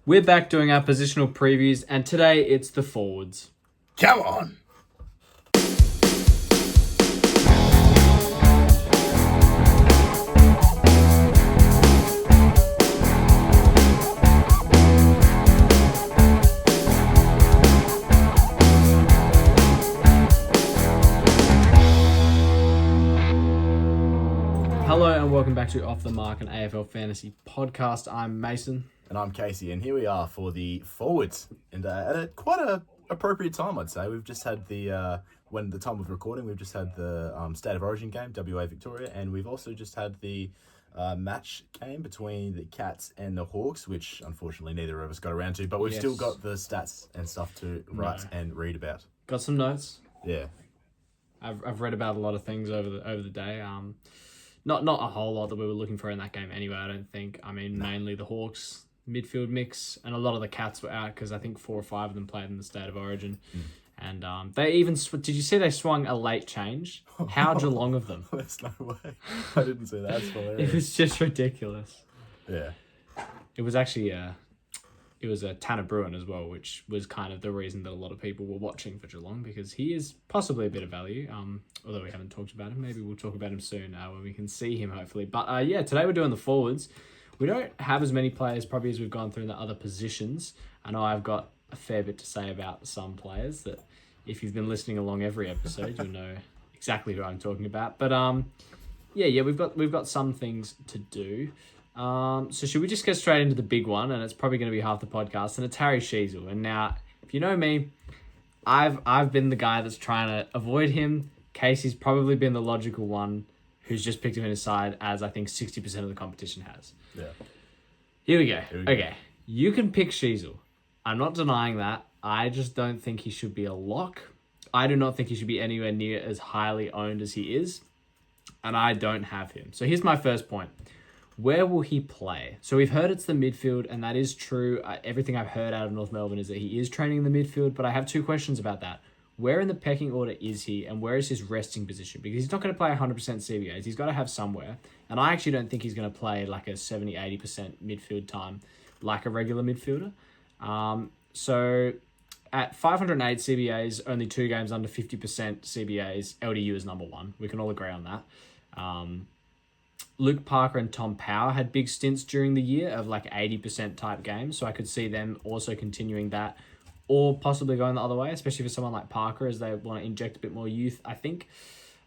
We're back doing our positional previews, and today it's the forwards. Come on! Hello and welcome back to Off the Mark, an AFL fantasy podcast. I'm Mason. And I'm Casey, and here we are for the forwards. And at quite a appropriate time, I'd say. We've just had when the time of recording, we've just had the State of Origin game, WA Victoria, and we've also just had the match game between the Cats and the Hawks, which unfortunately neither of us got around to, but we've still got the stats and stuff to write and read about. Got some notes. Yeah. I've read about a lot of things over the day. Not a whole lot that we were looking for in that game anyway, I don't think. I mean, mainly the Hawks midfield mix, and a lot of the Cats were out because I think 4 or 5 of them played in the State of Origin. And they even... did you see they swung a late change? How Geelong of them? There's no way. I didn't see that. That's hilarious. It was just ridiculous. Yeah. It was actually... It was a Tanner Bruin as well, which was kind of the reason that a lot of people were watching for Geelong, because he is possibly a bit of value, although we haven't talked about him. Maybe we'll talk about him soon when we can see him, hopefully. But today we're doing the forwards. We don't have as many players probably as we've gone through in the other positions. I know I've got a fair bit to say about some players that if you've been listening along every episode, you'll know exactly who I'm talking about. But we've got some things to do. So should we just get straight into the big one? And it's probably going to be half the podcast. And it's Harry Sheezel. And now, if you know me, I've been the guy that's trying to avoid him. Casey's probably been the logical one who's just picked him in his side, as I think 60% of the competition has. Yeah. Here we go. Okay. You can pick Sheezel. I'm not denying that. I just don't think he should be a lock. I do not think he should be anywhere near as highly owned as he is. And I don't have him. So here's my first point. Where will he play? So we've heard it's the midfield, and that is true. Everything I've heard out of North Melbourne is that he is training in the midfield, but I have 2 questions about that. Where in the pecking order is he, and where is his resting position? Because he's not going to play 100% CBAs. He's got to have somewhere. And I actually don't think he's going to play like a 70-80% midfield time like a regular midfielder. So at 508 CBAs, only 2 games under 50% CBAs, LDU is number 1. We can all agree on that. Luke Parker and Tom Power had big stints during the year of like 80% type games. So I could see them also continuing that, or possibly going the other way, especially for someone like Parker, as they want to inject a bit more youth, I think.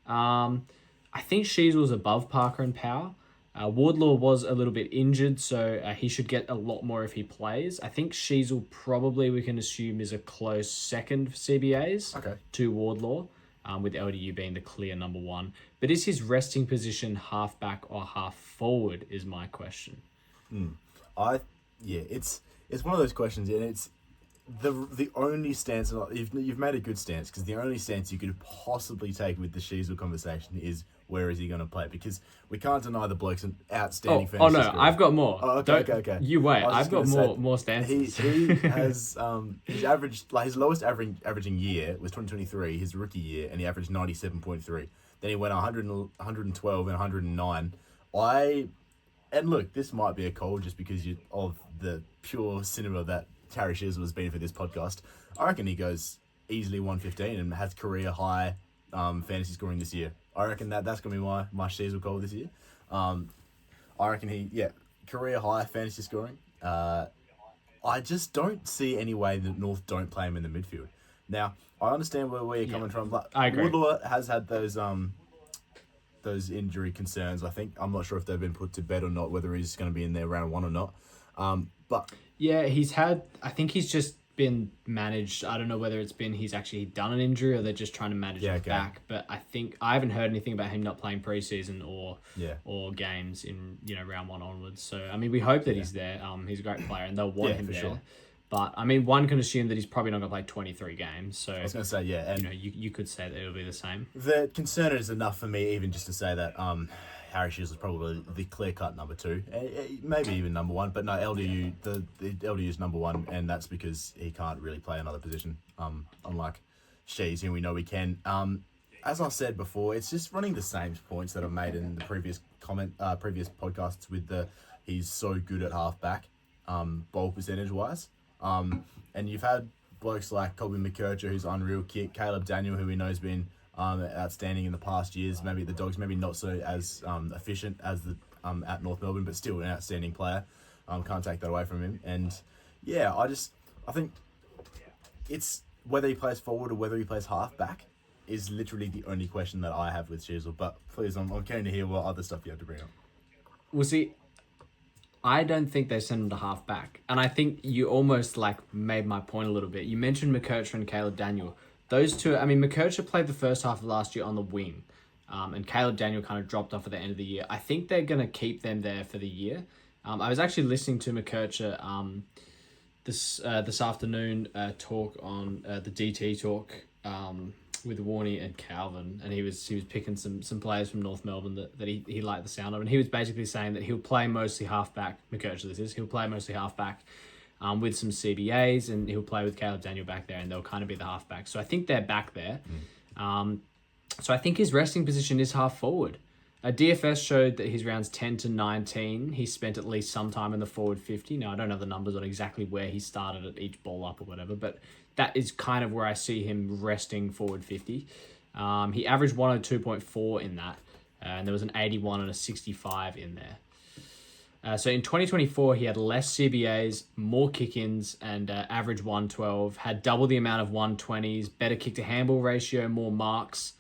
I think Sheezel's above Parker and Power. Wardlaw was a little bit injured, so he should get a lot more if he plays. I think Sheezel probably, we can assume, is a close second for CBAs to Wardlaw, with LDU being the clear number 1. But is his resting position half-back or half-forward is my question. It's one of those questions, and it's the only stance, you've made a good stance, because the only stance you could possibly take with the Sheezel conversation is where is he going to play, because we can't deny the bloke's an outstanding fantasy no, scorer. I've got more. Okay. You wait, I've got more stances. He has his average, like his lowest averaging year was 2023, his rookie year, and he averaged 97.3. Then he went 100, 112 and 109. And look, this might be a call just because of the pure cinema that Harry Sheezel has been for this podcast. I reckon he goes easily 115 and has career high fantasy scoring this year. I reckon that's going to be my Sheezel call this year. I reckon career high fantasy scoring. I just don't see any way that North don't play him in the midfield. Now, I understand where you're coming from, but I agree. Woodlaw has had those injury concerns. I think I'm not sure if they've been put to bed or not, whether he's going to be in there round 1 or not. But yeah, I think he's just been managed. I don't know whether it's been he's actually done an injury or they're just trying to manage him back. But I think I haven't heard anything about him not playing preseason or games in round 1 onwards. So I mean, we hope that he's there. He's a great player and they'll want him there. Sure. But I mean, one can assume that he's probably not going to play 23 games. So I was going to say, and you could say that it'll be the same. The concern is enough for me, even just to say that Harry Sheezel is probably the clear-cut number 2, maybe even number 1. But no, LDU, the LDU is number 1, and that's because he can't really play another position. Unlike Shees, who we know he can. As I said before, it's just running the same points that I've made in the previous podcasts with he's so good at halfback. ball percentage wise. And you've had blokes like Colby McKercher, who's unreal kick, Caleb Daniel, who we know has been outstanding in the past years. Maybe the Dogs, maybe not so as efficient as the at North Melbourne, but still an outstanding player. Can't take that away from him. And yeah, I think it's whether he plays forward or whether he plays half back is literally the only question that I have with Sheasel. But please, I'm keen to hear what other stuff you have to bring up. Well, see, I don't think they send him to half back. And I think you almost made my point a little bit. You mentioned McKercher and Caleb Daniel. Those two, I mean, McKercher played the first half of last year on the wing. And Caleb Daniel kind of dropped off at the end of the year. I think they're going to keep them there for the year. I was actually listening to McKercher this afternoon talk on the DT talk with Warney and Calvin, and he was picking some players from North Melbourne that he liked the sound of, and he was basically saying that he'll play mostly halfback. McKercher, he'll play mostly halfback with some CBAs, and he'll play with Caleb Daniel back there, and they'll kind of be the halfback. So I think they're back there. So I think his resting position is half forward. DFS showed that his rounds 10 to 19, he spent at least some time in the forward 50. Now, I don't have the numbers on exactly where he started at each ball up or whatever, but that is kind of where I see him resting forward 50. He averaged 102.4 in that, and there was an 81 and a 65 in there. So in 2024, he had less CBAs, more kick-ins, and average 112, had double the amount of 120s, better kick-to-handball ratio, more marks.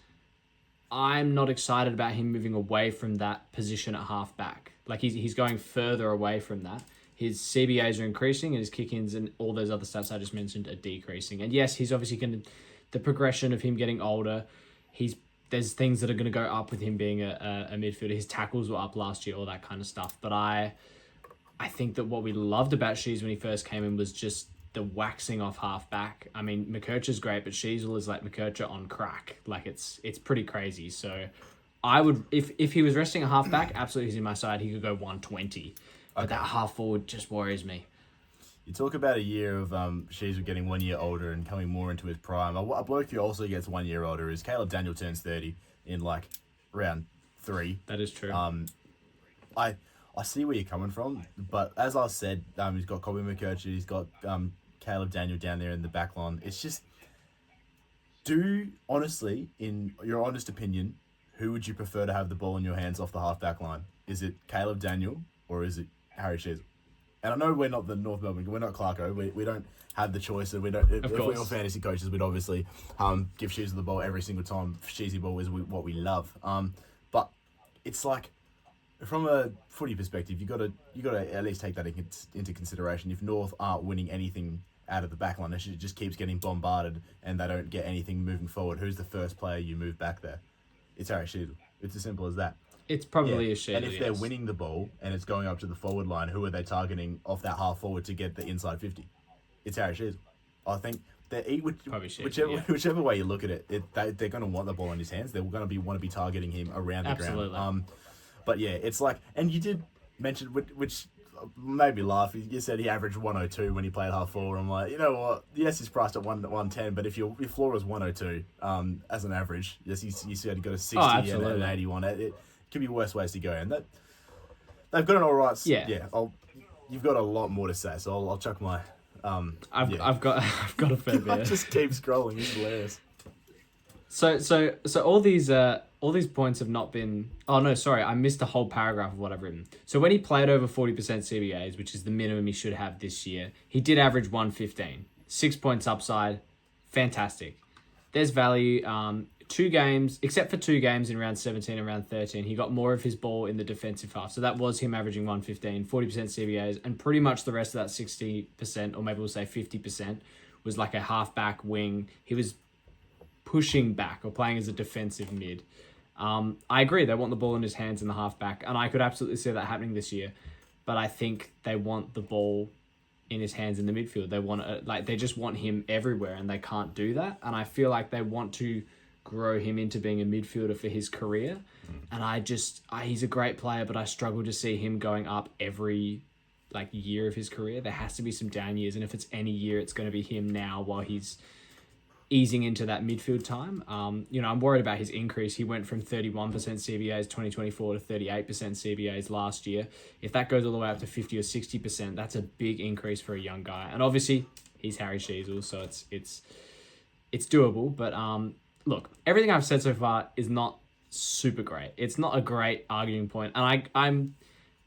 I'm not excited about him moving away from that position at half-back. He's going further away from that. His CBAs are increasing, and his kick-ins and all those other stats I just mentioned are decreasing. And yes, he's obviously going to... The progression of him getting older, there's things that are going to go up with him being a midfielder. His tackles were up last year, all that kind of stuff. But I think that what we loved about Shees when he first came in was just the waxing off half-back. I mean, McKercher's great, but Sheasel is like McKercher on crack. It's pretty crazy. So I would... If he was resting a half-back, absolutely he's in my side. He could go 120. But that half-forward just worries me. You talk about a year of Sheasel getting 1 year older and coming more into his prime. A bloke who also gets 1 year older is Caleb Daniel turns 30 in round 3. That is true. I see where you're coming from, but as I said, he's got Colby McKercher, he's got Caleb Daniel down there in the back line. It's just, honestly, in your honest opinion, who would you prefer to have the ball in your hands off the half-back line? Is it Caleb Daniel or is it Harry Sheasel? And I know we're not the North Melbourne, we're not Clarko, we don't have the choice, and if we were fantasy coaches, we'd obviously give Sheasel the ball every single time. Sheasy ball is what we love. But it's from a footy perspective, you got to at least take that into consideration. If North aren't winning anything out of the back line, it just keeps getting bombarded and they don't get anything moving forward, who's the first player you move back there? It's Harry Sheasel. It's as simple as that. It's probably a Sheasel, and if they're winning the ball and it's going up to the forward line, who are they targeting off that half forward to get the inside 50? It's Harry Sheasel. I think whichever way you look at it, they're going to want the ball in his hands. They're going to want to be targeting him around the ground. But yeah, it's and you did mention, which made me laugh. You said he averaged 102 when he played half forward. I'm like, you know what? Yes, he's priced at 110, but if your floor is 102 as an average, yes, you said he got a 60 and an 81. It could be worse ways to go, and that they've got an all right. Yeah. You've got a lot more to say, so I'll chuck my. I've got a fair bit. I just keep scrolling. It's hilarious. So all these points have not been... Oh, no, sorry. I missed a whole paragraph of what I've written. So when he played over 40% CBAs, which is the minimum he should have this year, he did average 115. 6 points upside. Fantastic. There's value. 2 games, except for 2 games in round 17 and round 13, he got more of his ball in the defensive half. So that was him averaging 115, 40% CBAs, and pretty much the rest of that 60%, or maybe we'll say 50%, was like a half-back wing. He was pushing back or playing as a defensive mid. I agree, they want the ball in his hands in the half-back, and I could absolutely see that happening this year, but I think they want the ball in his hands in the midfield. They want they just want him everywhere, and they can't do that, and I feel like they want to grow him into being a midfielder for his career. And he's a great player, but I struggle to see him going up every year of his career. There has to be some down years, and if it's any year, it's going to be him now while he's easing into that midfield time. I'm worried about his increase. He went from 31% CBAs 2024 to 38% CBAs last year. If that goes all the way up to 50 or 60%, that's a big increase for a young guy. And obviously, he's Harry Sheezel, so it's doable. But look, everything I've said so far is not super great. It's not a great arguing point. And I'm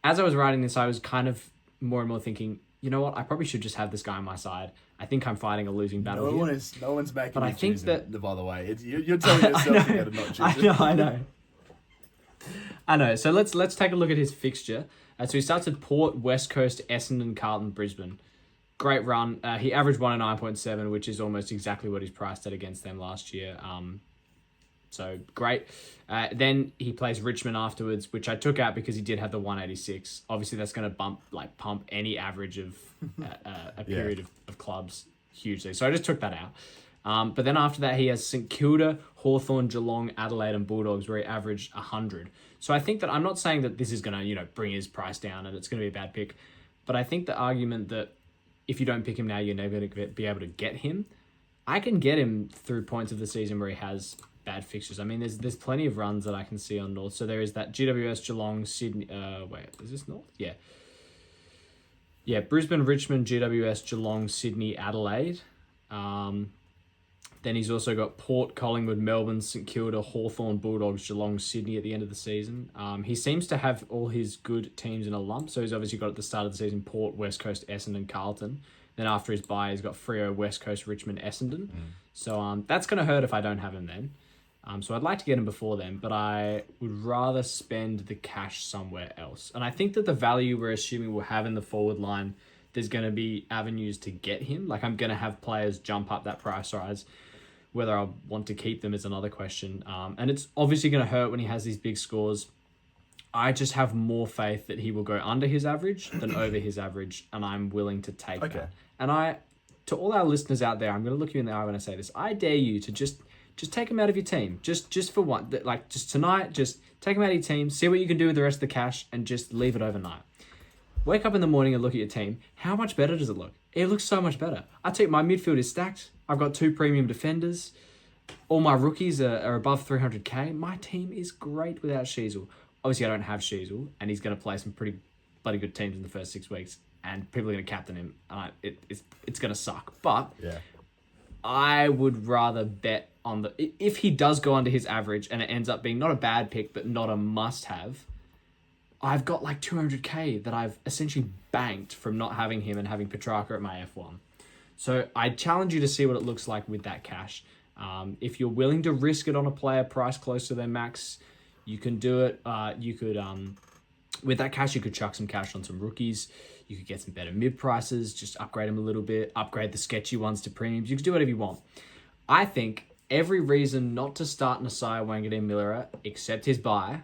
as I was writing this, I was kind of more and more thinking, you know what? I probably should just have this guy on my side. I think I'm fighting a losing battle here. No one's making. But I think that, by the way, you're telling yourself you got to not choose it. I know. So let's take a look at his fixture. So he starts at Port, West Coast, Essendon, Carlton, Brisbane. Great run. He averaged 109.7, which is almost exactly what he's priced at against them last year. So great. Then he plays Richmond afterwards, which I took out because he did have the 186. Obviously, that's going to pump any average of a period of clubs hugely. So I just took that out. But then after that, he has St Kilda, Hawthorn, Geelong, Adelaide, and Bulldogs, where he averaged 100. So I think that I'm not saying that this is going to bring his price down and it's going to be a bad pick, but I think the argument that if you don't pick him now, you're never going to be able to get him. I can get him through points of the season where he has bad fixtures. I mean, there's plenty of runs that I can see on North. So there is that GWS, Geelong, Sydney. Wait, is this North? Yeah. Yeah, Brisbane, Richmond, GWS, Geelong, Sydney, Adelaide. Then he's also got Port, Collingwood, Melbourne, St Kilda, Hawthorn, Bulldogs, Geelong, Sydney at the end of the season. He seems to have all his good teams in a lump. So he's obviously got at the start of the season Port, West Coast, Essendon, Carlton. Then after his bye, he's got Freo, West Coast, Richmond, Essendon. So that's going to hurt if I don't have him then. So I'd like to get him before then, but I would rather spend the cash somewhere else. And I think that the value we're assuming we'll have in the forward line, there's going to be avenues to get him. Like I'm going to have players jump up that price rise. Whether I want to keep them is another question. And it's obviously going to hurt when he has these big scores. I just have more faith that he will go under his average than over his average, and I'm willing to take that. And to all our listeners out there, I'm going to look you in the eye when I say this. I dare you to just take him out of your team. Just for one. Like, just tonight, just take him out of your team, see what you can do with the rest of the cash, and just leave it overnight. Wake up in the morning and look at your team. How much better does it look? It looks so much better. I tell you, my midfield is stacked. I've got 2 premium defenders. All my rookies are above 300k. My team is great without Sheezel. Obviously, I don't have Sheezel, and he's going to play some pretty bloody good teams in the first 6 weeks, and people are going to captain him. It's going to suck. But I would rather bet on if he does go under his average and it ends up being not a bad pick, but not a must-have, I've got like 200k that I've essentially banked from not having him and having Petrarca at my F1. So I challenge you to see what it looks like with that cash. If you're willing to risk it on a player price close to their max, you can do it. You could, with that cash, you could chuck some cash on some rookies. You could get some better mid prices, just upgrade them a little bit, upgrade the sketchy ones to premiums. You could do whatever you want. I think every reason not to start Nasiah Wanganeen-Millera, except his buy,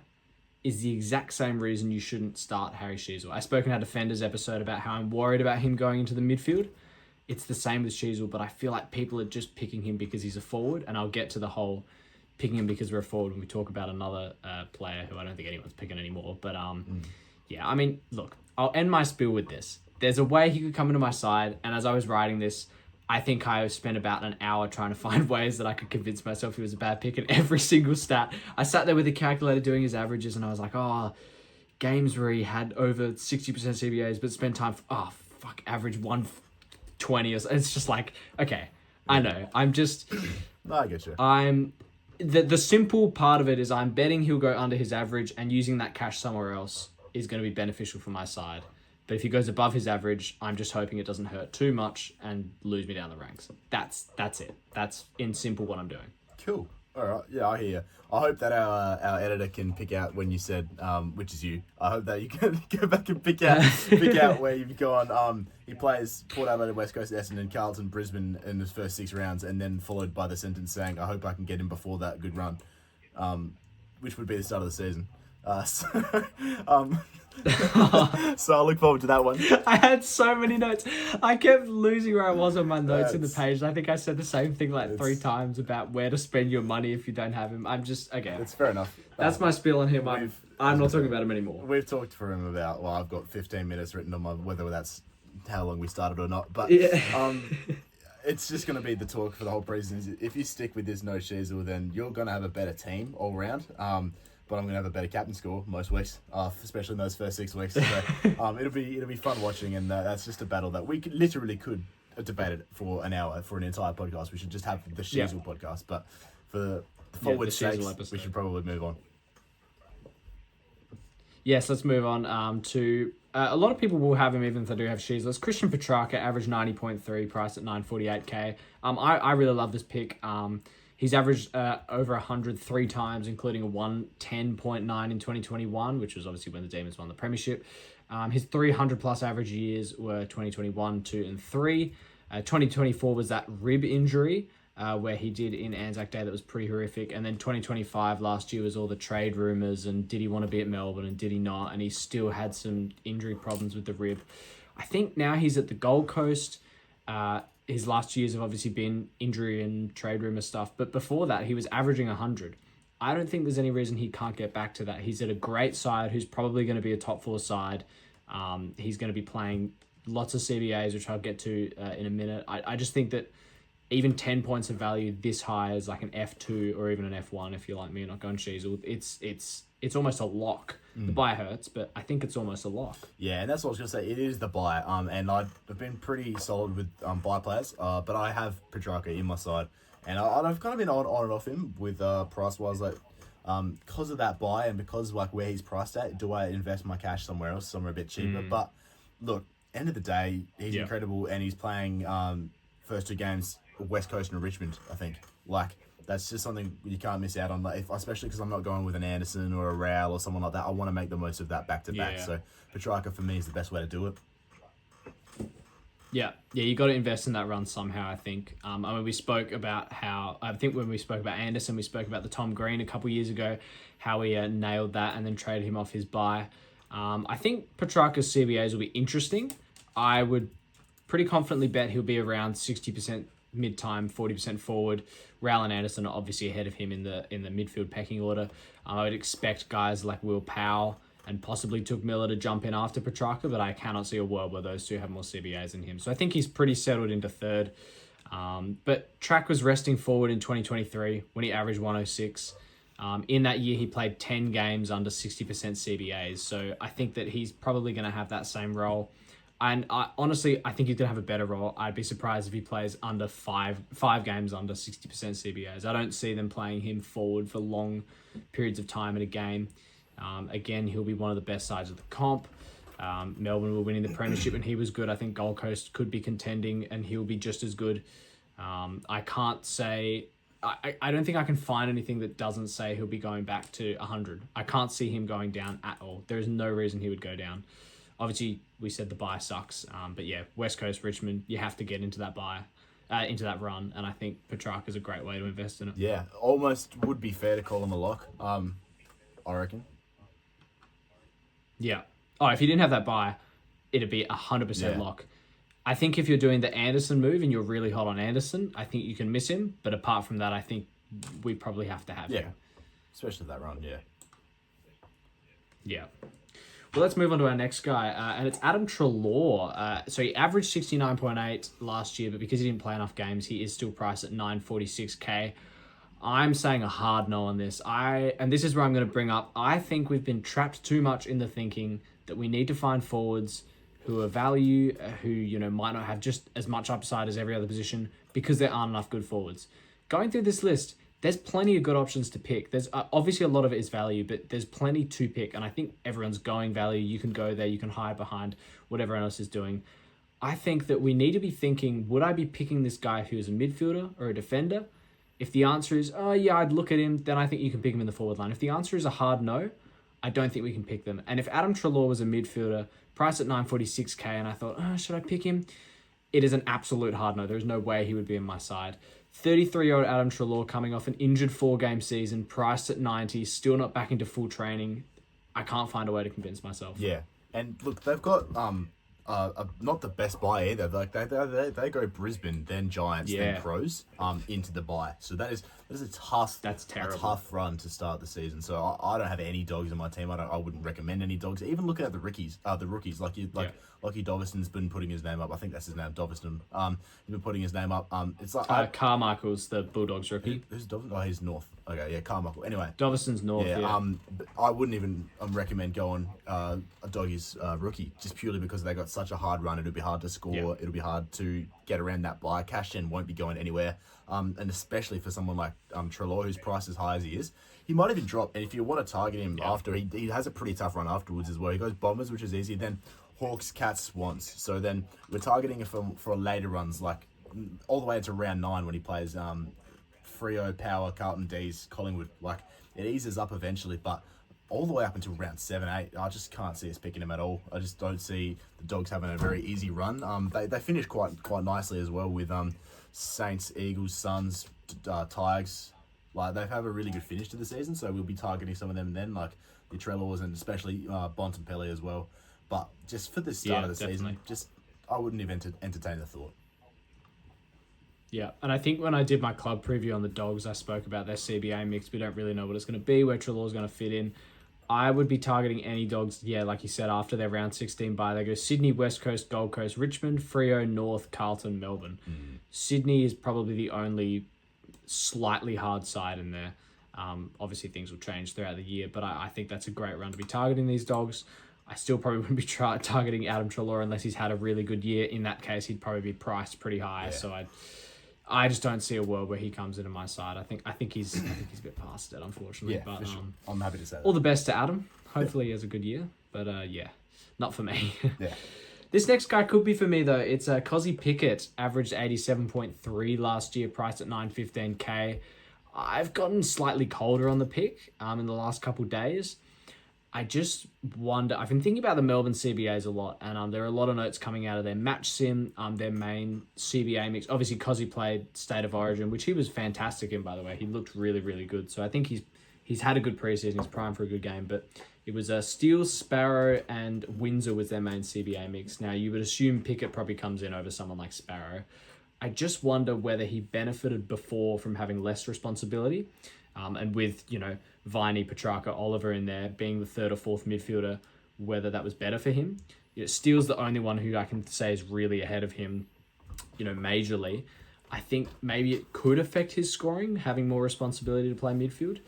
is the exact same reason you shouldn't start Harry Sheezel. I spoke in our Defenders episode about how I'm worried about him going into the midfield. It's the same with Sheezel, but I feel like people are just picking him because he's a forward, and I'll get to the whole picking him because we're a forward when we talk about another player who I don't think anyone's picking anymore. But yeah, I mean, look, I'll end my spiel with this. There's a way he could come into my side, and as I was writing this, I think I spent about an hour trying to find ways that I could convince myself he was a bad pick in every single stat. I sat there with the calculator doing his averages, and I was like, games where he had over 60% CBAs, but spent time, average 120 or so. It's just like, okay, I know. I'm just... No, I get you. The simple part of it is I'm betting he'll go under his average, and using that cash somewhere else is going to be beneficial for my side. But if he goes above his average, I'm just hoping it doesn't hurt too much and lose me down the ranks. That's it. That's in simple what I'm doing. Cool. All right. Yeah, I hear you. I hope that our editor can pick out when you said, which is you. I hope that you can go back and pick out where you've gone. He plays Port Adelaide, West Coast, Essendon, Carlton, Brisbane in his first 6 rounds, and then followed by the sentence saying, I hope I can get him before that good run, which would be the start of the season. So I look forward to that one. I had so many notes. I kept losing where I was on my notes in the page. I think I said the same thing like 3 times about where to spend your money if you don't have him. I'm just, okay. It's fair enough. That's my spiel on him. I'm not talking about him anymore. We've talked for him about, I've got 15 minutes written on my, whether that's how long we started or not. But it's just going to be the talk for the whole preseason. If you stick with this no Sheasel, then you're going to have a better team all round. But I'm going to have a better captain score most weeks, especially in those first 6 weeks. So it'll be fun watching, and that's just a battle that we literally could debate it for an hour for an entire podcast. We should just have the Sheasel podcast, but for the forward sakes, we should probably move on. Yes, let's move on to... a lot of people will have him even if they do have Sheasel. It's Christian Petrarca, average 90.3, price at 948k. I really love this pick. He's averaged over 100 3 times, including a 110.9 in 2021, which was obviously when the Demons won the premiership. His 300-plus average years were 2021, 2 and 3. 2024 was that rib injury, where he did in Anzac Day that was pretty horrific. And then 2025 last year was all the trade rumours and did he want to be at Melbourne and did he not? And he still had some injury problems with the rib. I think now he's at the Gold Coast. His last years have obviously been injury and trade rumour stuff. But before that, he was averaging 100. I don't think there's any reason he can't get back to that. He's at a great side who's probably going to be a top 4 side. He's going to be playing lots of CBAs, which I'll get to in a minute. I just think that even 10 points of value this high is like an F2 or even an F1 if you're like me and not going Sheasel. It's almost a lock. The buy hurts, but I think it's almost a lock. Yeah, and that's what I was going to say. It is the buy. And I've been pretty solid with buy players, but I have Petrarca in my side. And I've kind of been on and off him with price-wise. Like, because of that buy and because like where he's priced at, do I invest my cash somewhere else, somewhere a bit cheaper? But look, end of the day, he's incredible and he's playing first 2 games West Coast and Richmond, I think. Like, that's just something you can't miss out on. Like, especially because I'm not going with an Anderson or a Rowell or someone like that. I want to make the most of that back-to-back. Yeah. So Petrarca, for me, is the best way to do it. Yeah, you got to invest in that run somehow, I think. I mean, we spoke about how... I think when we spoke about Anderson, we spoke about the Tom Green a couple years ago, how he nailed that and then traded him off his buy. I think Petrarca's CBAs will be interesting. I would pretty confidently bet he'll be around 60% mid-time, 40% forward. Rowell and Anderson are obviously ahead of him in the midfield pecking order. I would expect guys like Will Powell and possibly Took Miller to jump in after Petrarca, but I cannot see a world where those two have more CBAs than him. So I think he's pretty settled into third. But Track was resting forward in 2023 when he averaged 106. In that year, he played 10 games under 60% CBAs. So I think that he's probably going to have that same role. And honestly, I think he's going to have a better role. I'd be surprised if he plays under five games under 60% CBAs. I don't see them playing him forward for long periods of time in a game. Again, he'll be one of the best sides of the comp. Melbourne were winning the premiership and he was good. I think Gold Coast could be contending and he'll be just as good. I can't say... I don't think I can find anything that doesn't say he'll be going back to 100. I can't see him going down at all. There is no reason he would go down. Obviously, we said the buy sucks, but yeah, West Coast, Richmond, you have to get into that buy, into that run, and I think Petrarca is a great way to invest in it. Yeah, almost would be fair to call him a lock, I reckon. Yeah. Oh, if you didn't have that buy, it'd be 100% lock. I think if you're doing the Anderson move and you're really hot on Anderson, I think you can miss him, but apart from that, I think we probably have to have him. Especially that run, Yeah. Well, let's move on to our next guy, and it's Adam Treloar. So he averaged 69.8 last year, but because he didn't play enough games, he is still priced at 946k. I'm saying a hard no on this. And this is where I'm going to bring up, I think we've been trapped too much in the thinking that we need to find forwards who are value, who might not have just as much upside as every other position because there aren't enough good forwards. Going through this list, there's plenty of good options to pick. There's obviously a lot of it is value, but there's plenty to pick. And I think everyone's going value. You can go there. You can hide behind what everyone else is doing. I think that we need to be thinking, would I be picking this guy who is a midfielder or a defender? If the answer is, oh yeah, I'd look at him, then I think you can pick him in the forward line. If the answer is a hard no, I don't think we can pick them. And if Adam Treloar was a midfielder, priced at 946k, and I thought, should I pick him? It is an absolute hard no. There's no way he would be in my side. 33-year-old Adam Treloar coming off an injured 4-game season, priced at 90, still not back into full training. I can't find a way to convince myself. Yeah. And look, they've got not the best buy either. Like they go Brisbane, then Giants, Yeah. then Crows, into the bye. So that is a tough. That's terrible. A tough run to start the season. So I don't have any dogs in my team. I wouldn't recommend any dogs. Even looking at the rookies, Lockie Doverson's been putting his name up. I think that's his name, Doverston. He's been putting his name up. It's like Carmichael's the Bulldogs rookie. who's Doverston? Oh, he's North. Okay, yeah, Carmichael. Anyway, Doverson's North. Yeah. but I wouldn't even recommend going a doggy's rookie just purely because they got such a hard run. It'll be hard to score. Yeah. It'll be hard to get around that buy. Cash gen won't be going anywhere. And especially for someone like Treloar, whose price is high as he is, he might even drop. And if you want to target him after, he has a pretty tough run afterwards as well. He goes Bombers, which is easy. Then Hawks, Cats, Swans. So then we're targeting him for later runs, like all the way into round 9 when he plays Freo, Power, Carlton D's, Collingwood. Like it eases up eventually, but all the way up until round 7, 8, I just can't see us picking him at all. I just don't see the Dogs having a very easy run. They finished quite nicely as well with Saints, Eagles, Suns, Tigers. Like they have a really good finish to the season, so we'll be targeting some of them then, like the Treloars and especially Bontempelli as well. But just for the start of the season, I wouldn't even entertain the thought. Yeah, and I think when I did my club preview on the Dogs, I spoke about their CBA mix. We don't really know what it's going to be, where Treloar's going to fit in. I would be targeting any Dogs, like you said, after their round 16 bye. They go Sydney, West Coast, Gold Coast, Richmond, Freo, North, Carlton, Melbourne. Sydney is probably the only slightly hard side in there. Obviously, things will change throughout the year, but I think that's a great run to be targeting these Dogs. I still probably wouldn't be targeting Adam Treloar unless he's had a really good year. In that case, he'd probably be priced pretty high. Yeah. So I just don't see a world where he comes into my side. I think he's a bit past it, unfortunately. Yeah, but for sure. I'm happy to say that. All the best to Adam. Hopefully he has a good year. But not for me. Yeah. This next guy could be for me though. It's Cozzy Pickett, averaged 87.3 last year, priced at 915k. I've gotten slightly colder on the pick in the last couple days. I just wonder, I've been thinking about the Melbourne CBAs a lot, and there are a lot of notes coming out of their match sim, their main CBA mix. Obviously, Cozzy played State of Origin, which he was fantastic in, by the way. He looked really, really good. So I think he's had a good preseason. He's primed for a good game. But it was Steele, Sparrow, and Windsor was their main CBA mix. Now, you would assume Pickett probably comes in over someone like Sparrow. I just wonder whether he benefited before from having less responsibility. And with, Viney, Petrarca, Oliver in there being the third or fourth midfielder, whether that was better for him. Steele's the only one who I can say is really ahead of him, majorly. I think maybe it could affect his scoring, having more responsibility to play midfield.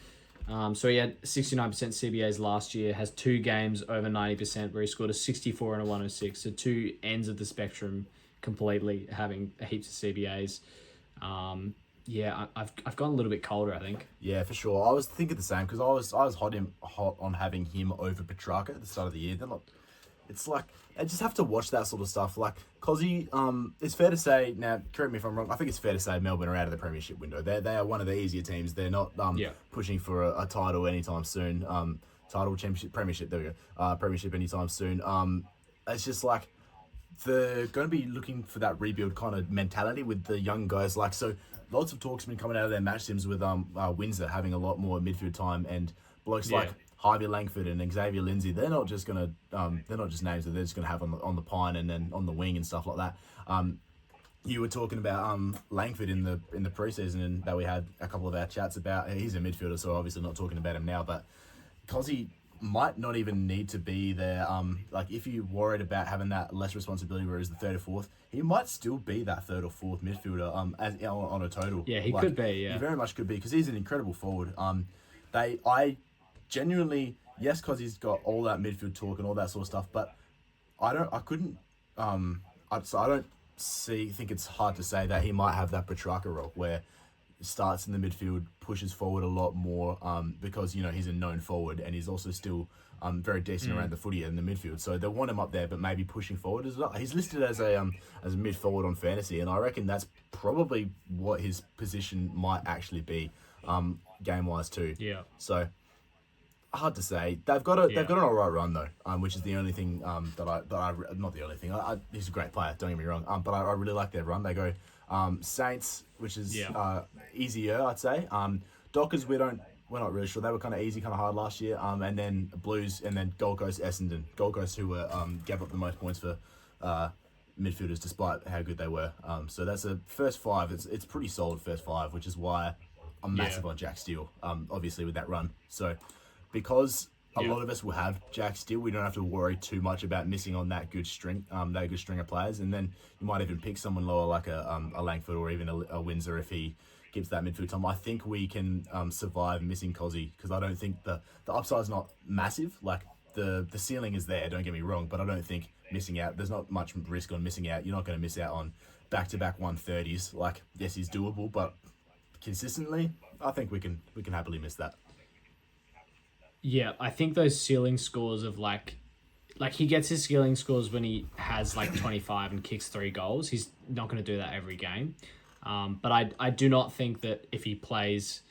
So he had 69% CBAs last year, has 2 games over 90% where he scored a 64 and a 106. So 2 ends of the spectrum completely, having heaps of CBAs. I've gone a little bit colder, I think. Yeah, for sure. I was thinking the same because I was hot on having him over Petrarca at the start of the year. Then it's like I just have to watch that sort of stuff. Like Cozzy, it's fair to say now. Correct me if I'm wrong. I think it's fair to say Melbourne are out of the premiership window. They are one of the easier teams. They're not pushing for a title anytime soon. Title, championship, premiership. There we go. Premiership anytime soon. It's just like they're going to be looking for that rebuild kind of mentality with the young guys. Like so. Lots of talk's been coming out of their match sims with Windsor having a lot more midfield time and blokes like Harvey Langford and Xavier Lindsay. They're not just they're not just names that they're just gonna have on the pine and then on the wing and stuff like that. You were talking about Langford in the preseason and that we had a couple of our chats about. He's a midfielder, so obviously not talking about him now, but Cozzy might not even need to be there. Like if you're worried about having that less responsibility, whereas the third or fourth, he might still be that third or fourth midfielder. As on a total. Yeah, he could be. Yeah, he very much could be because he's an incredible forward. I genuinely because he's got all that midfield talk and all that sort of stuff, but I don't think it's hard to say that he might have that Petrarca role where starts in the midfield, pushes forward a lot more because he's a known forward and he's also still very decent around the footy in the midfield. So they want him up there, but maybe pushing forward as well. He's listed as a mid forward on fantasy, and I reckon that's probably what his position might actually be, game wise too. Yeah. So hard to say. They've got an alright run though, which is the only thing not the only thing. He's a great player. Don't get me wrong. But I really like their run. They go Saints, which is easier, I'd say. Dockers, we're not really sure. They were kind of easy, kind of hard last year. And then Blues, and then Gold Coast, Essendon. Gold Coast, who were gave up the most points for midfielders, despite how good they were. So that's a first five. It's pretty solid first five, which is why I'm massive on Jack Steele. Obviously with that run. So because a lot of us will have Jack Steele, we don't have to worry too much about missing on that good string of players. And then you might even pick someone lower like a Langford or even a Windsor if he gives that midfield time. I think we can survive missing Cozzy because I don't think the upside's not massive. Like the ceiling is there, don't get me wrong, but I don't think missing out, there's not much risk on missing out. You're not going to miss out on back-to-back 130s. Like, yes, he's doable, but consistently, I think we can happily miss that. Yeah, I think those ceiling scores of like he gets his ceiling scores when he has like 25 and kicks 3 goals. He's not going to do that every game. But I do not think that if he plays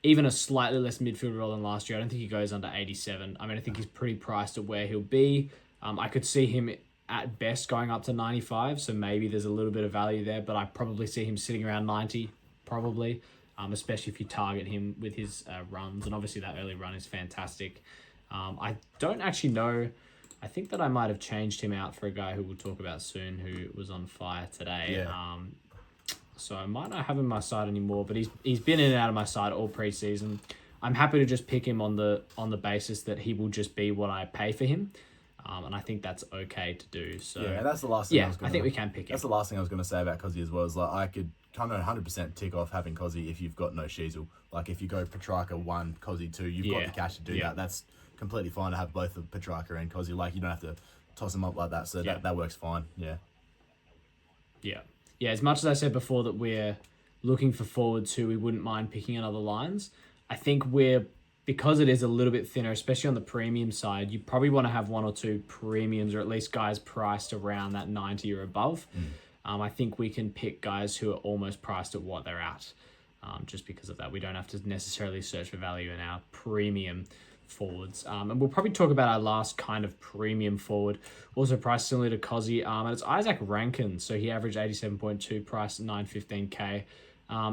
even a slightly less midfield role than last year, I don't think he goes under 87. I mean, I think he's pretty priced at where he'll be. I could see him at best going up to 95, so maybe there's a little bit of value there, but I probably see him sitting around 90, probably. Especially if you target him with his runs. And obviously that early run is fantastic. I don't actually know. I think that I might have changed him out for a guy who we'll talk about soon who was on fire today. Yeah. So I might not have him on my side anymore, but he's been in and out of my side all preseason. I'm happy to just pick him on the basis that he will just be what I pay for him. And I think that's okay to do. So yeah, and that's the last thing I think we can pick him. That's the last thing I was going to say about Cozzy as well. Is like I could kind of 100% tick off having Cozzy if you've got no Sheasel. Like if you go Petrarca 1, Cozzy 2, you've got the cash to do that. That's completely fine to have both of Petrarca and Cozzy. Like you don't have to toss them up like that. So that works fine. Yeah. Yeah. Yeah, as much as I said before that we're looking for forwards who we wouldn't mind picking in other lines, I think because it is a little bit thinner, especially on the premium side, you probably want to have 1 or 2 premiums or at least guys priced around that 90 or above. I think we can pick guys who are almost priced at what they're at. Just because of that, we don't have to necessarily search for value in our premium forwards. And we'll probably talk about our last kind of premium forward, also priced similar to Cozzy, and it's Isaac Rankin. So he averaged 87.2, priced 915k.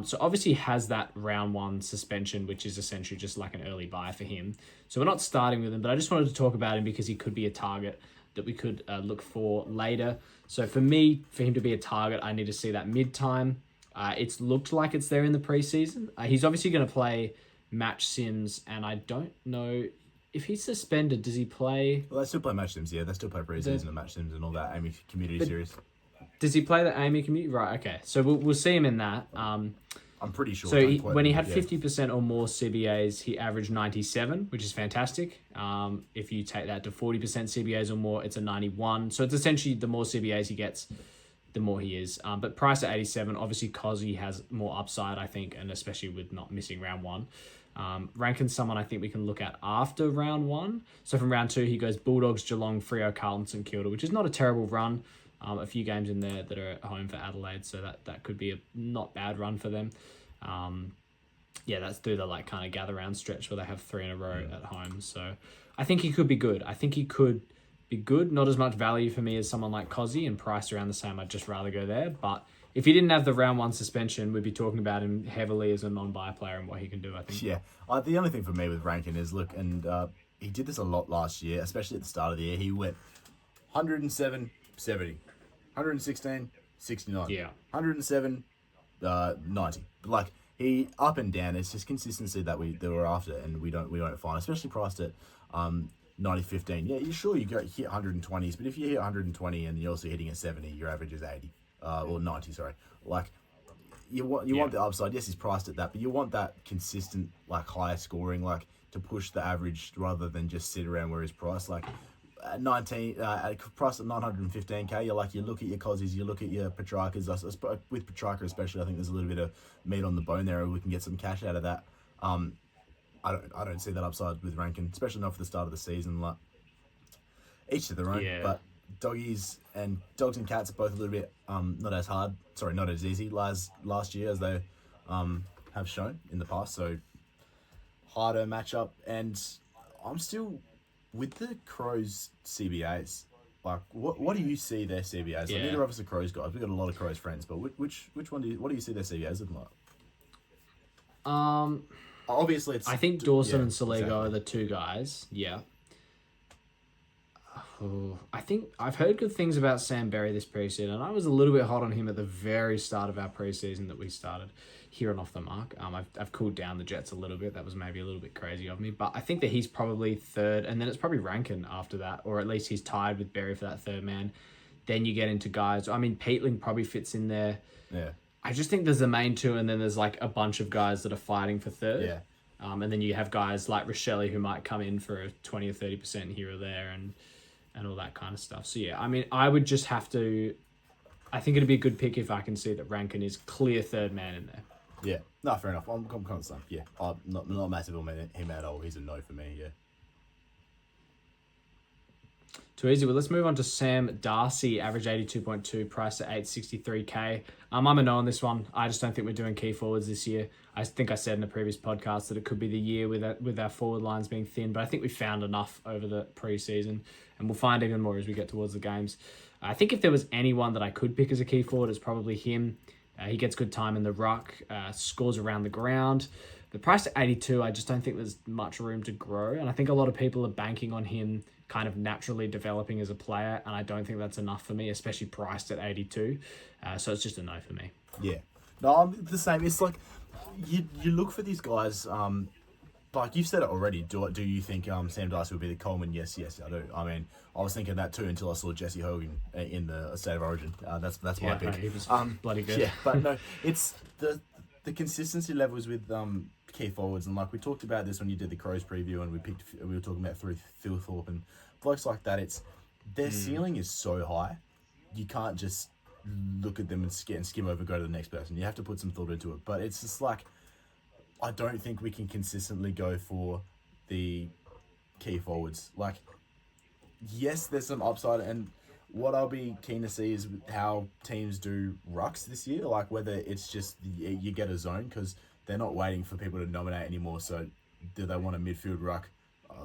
So obviously has that round 1 suspension, which is essentially just like an early buy for him. So we're not starting with him, but I just wanted to talk about him because he could be a target that we could look for later. So for me, for him to be a target, I need to see that mid-time. It's looked like it's there in the preseason. He's obviously going to play match sims, and I don't know if he's suspended. Does he play? Well, they still play match sims. Yeah, they still play preseason and match sims and all that. Amy Community Series. Does he play the Amy Community? Right. Okay. So we'll see him in that. I'm pretty sure. So when he had 50% or more CBAs, he averaged 97, which is fantastic. If you take that to 40% CBAs or more, it's a 91. So it's essentially the more CBAs he gets, the more he is. But priced at 87, obviously Cozzy has more upside, I think, and especially with not missing round 1. Rankin's someone I think we can look at after round 1. So from round 2, he goes Bulldogs, Geelong, Freo, Carlton, St Kilda, which is not a terrible run. A few games in there that are at home for Adelaide, so that could be a not bad run for them. That's through the like kind of gather round stretch where they have 3 in a row at home. So I think he could be good. I think he could be good. Not as much value for me as someone like Cozzy, and priced around the same. I'd just rather go there. But if he didn't have the round 1 suspension, we'd be talking about him heavily as a non-buy player and what he can do, I think. Yeah. The only thing for me with Rankin is, look, and he did this a lot last year, especially at the start of the year. He went 107, 70. 116, 69. Yeah. 107, 90. Like, he up and down. It's just consistency that we're after, and we don't find, especially priced at 90-15. Yeah, you sure you hit 120s, but if you hit 120 and you're also hitting at 70, your average is 80 or 90. Sorry, like you want the upside. Yes, he's priced at that, but you want that consistent, like higher scoring, like to push the average rather than just sit around where he's priced. Like at 19, priced at 915k, you look at your Cozzies, you look at your Petrarcas. With Petrarca especially, I think there's a little bit of meat on the bone there, and we can get some cash out of that. I don't see that upside with Rankin, especially not for the start of the season. Like each to their own, but dogs and cats are both a little bit not as easy last year as they have shown in the past. So harder matchup, and I'm still with the Crows CBAs. Like, what do you see their CBAs? Like, neither of us are Crows guys. We've got a lot of Crows friends, but which one what do you see their CBAs looking like? Obviously, it's. I think Dawson and Saligo are the two guys. Yeah. I think I've heard good things about Sam Berry this preseason, and I was a little bit hot on him at the very start of our preseason that we started here and off the mark. I've cooled down the Jets a little bit. That was maybe a little bit crazy of me, but I think that he's probably third, and then it's probably Rankin after that, or at least he's tied with Berry for that third man. Then you get into guys. I mean, Peatling probably fits in there. Yeah. I just think there's the main two, and then there's like a bunch of guys that are fighting for third. Yeah. And then you have guys like Rochelle who might come in for a 20 or 30% here or there, and all that kind of stuff. So yeah, I mean, I would just have to. I think it'd be a good pick if I can see that Rankin is clear third man in there. Yeah. No, fair enough. I'm kind of the same. Yeah. I'm not massive on him at all. He's a no for me. Yeah. Too easy. Well, let's move on to Sam Darcy, average 82.2, price at 863K. I'm a no on this one. I just don't think we're doing key forwards this year. I think I said in a previous podcast that it could be the year with our forward lines being thin, but I think we found enough over the preseason, and we'll find even more as we get towards the games. I think if there was anyone that I could pick as a key forward, it's probably him. He gets good time in the ruck, scores around the ground. The price at 82, I just don't think there's much room to grow, and I think a lot of people are banking on him kind of naturally developing as a player, and I don't think that's enough for me, especially priced at 82. So it's just a no for me. Yeah. No, I'm the same. It's like you look for these guys. Like you've said it already. Do you think Sam Darcy will be the Coleman? Yes, I do. I mean, I was thinking that too until I saw Jesse Hogan in the State of Origin. That's my pick. He was bloody good. Yeah, but no, it's the consistency levels with key forwards, and like we talked about this when you did the Crows preview, and we were talking about Phil Thorpe and blokes like that. It's their ceiling is so high, you can't just look at them and skim over, go to the next person. You have to put some thought into it. But it's just like, I don't think we can consistently go for the key forwards. Like, yes, there's some upside, and what I'll be keen to see is how teams do rucks this year. Like whether it's just you get a zone, because they're not waiting for people to nominate anymore. So do they want a midfield ruck,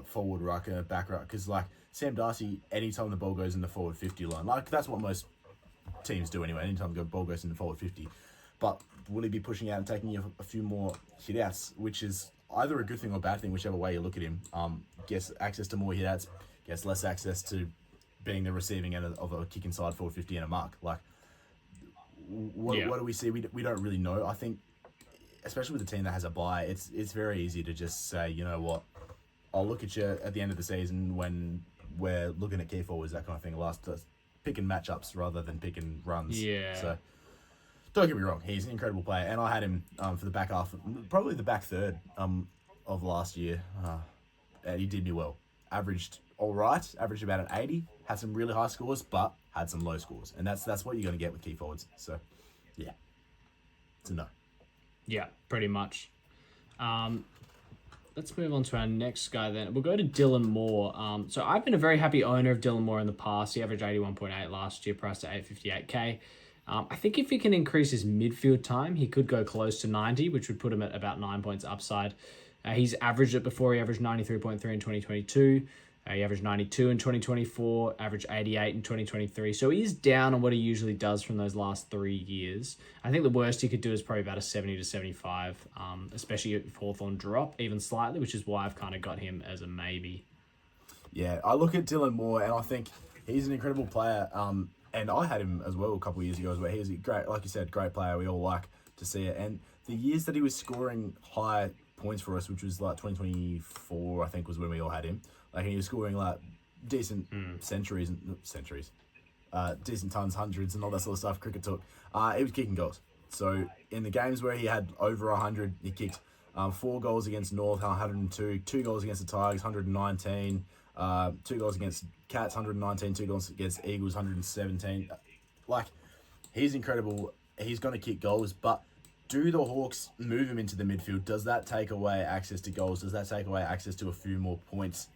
forward ruck, and a back ruck? Because like Sam Darcy, anytime the ball goes in the forward 50 line, like that's what most teams do anyway. Anytime the ball goes in the forward 50, but will he be pushing out and taking a few more hit outs, which is either a good thing or a bad thing, whichever way you look at him. Gets access to more hit outs, gets less access to being the receiving end of a kick inside forward 50 and a mark. Like, what do we see? We don't really know. I think, especially with a team that has a bye, it's very easy to just say, you know what, I'll look at you at the end of the season when we're looking at key forwards, that kind of thing. Picking matchups rather than picking runs. Yeah. So don't get me wrong, he's an incredible player, and I had him for the back half, probably the back third of last year, and he did me well. Averaged all right, averaged about an 80, had some really high scores, but had some low scores, and that's what you're going to get with key forwards. So, yeah, it's a no. Yeah, pretty much. Let's move on to our next guy then. We'll go to Dylan Moore. So I've been a very happy owner of Dylan Moore in the past. He averaged 81.8 last year, priced at 858K. I think if he can increase his midfield time, he could go close to 90, which would put him at about 9 points upside. He's averaged it before. He averaged 93.3 in 2022. He averaged 92 in 2024, averaged 88 in 2023. So he's down on what he usually does from those last 3 years. I think the worst he could do is probably about a 70 to 75, especially if Hawthorn drop even slightly, which is why I've kind of got him as a maybe. Yeah, I look at Dylan Moore and I think he's an incredible player. And I had him as well a couple of years ago as well. He's a great, like you said, great player. We all like to see it. And the years that he was scoring high points for us, which was like 2024, I think was when we all had him. Like he was scoring like decent decent tons, hundreds, and all that sort of stuff. Cricket took. He was kicking goals. So in the games where he had over 100, he kicked 4 goals against North, 102, 2 goals against the Tigers, 119, 2 goals against Cats, 119, 2 goals against Eagles, 117. Like, he's incredible. He's going to kick goals, but do the Hawks move him into the midfield? Does that take away access to goals? Does that take away access to a few more points?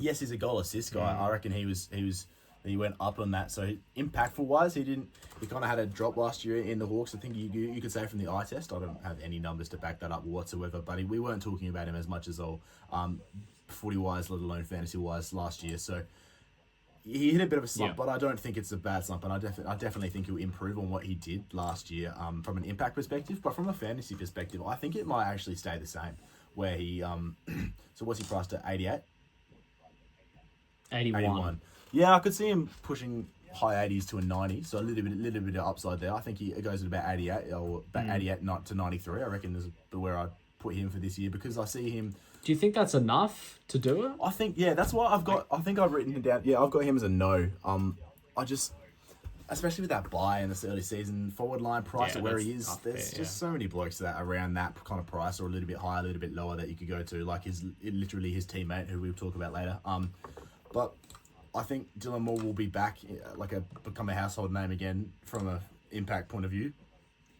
Yes, he's a goal assist guy. I reckon he went up on that. So impactful wise, he kind of had a drop last year in the Hawks. I think you could say from the eye test. I don't have any numbers to back that up whatsoever, but we weren't talking about him as much as all footy wise, let alone fantasy wise last year. So he hit a bit of a slump, but I don't think it's a bad slump, and I definitely think he'll improve on what he did last year from an impact perspective. But from a fantasy perspective, I think it might actually stay the same. Where he so what's he priced at? 88? 81. Yeah, I could see him pushing high 80s to a 90, so a little bit of upside there. I think he goes at about 88 or about 88 not to 93. I reckon is where I put him for this year because I see him. Do you think that's enough to do it? I think that's why I've got. I think I've written him down. Yeah, I've got him as a no. I just, especially with that buy in this early season forward line price at where he is, there's just so many blokes that around that kind of price or a little bit higher, a little bit lower that you could go to, like literally his teammate who we'll talk about later. But I think Dylan Moore will be back, become a household name again from a impact point of view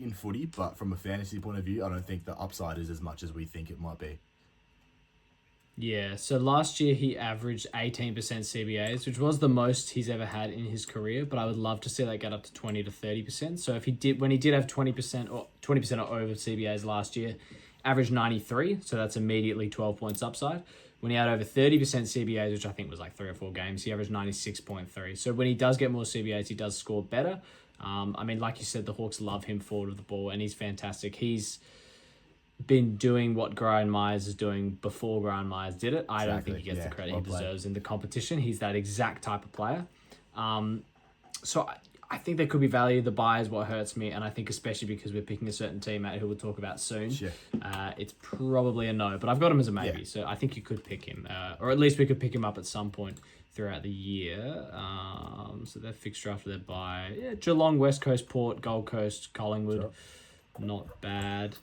in footy, but from a fantasy point of view, I don't think the upside is as much as we think it might be. Yeah, so last year he averaged 18% CBAs, which was the most he's ever had in his career, but I would love to see that get up to 20 to 30%. So when he did have 20% or over CBAs last year, averaged 93, so that's immediately 12 points upside. When he had over 30% CBAs, which I think was like 3 or 4 games, he averaged 96.3. So when he does get more CBAs, he does score better. Like you said, the Hawks love him forward of the ball, and he's fantastic. He's been doing what Brian Myers is doing before Brian Myers did it. I don't think he gets the credit he deserves in the competition. He's that exact type of player. So I think there could be value. The buy is what hurts me, and I think especially because we're picking a certain teammate who we'll talk about soon, it's probably a no. But I've got him as a maybe, so I think you could pick him, or at least we could pick him up at some point throughout the year. So their fixture after their bye, Geelong, West Coast, Port, Gold Coast, Collingwood, not bad.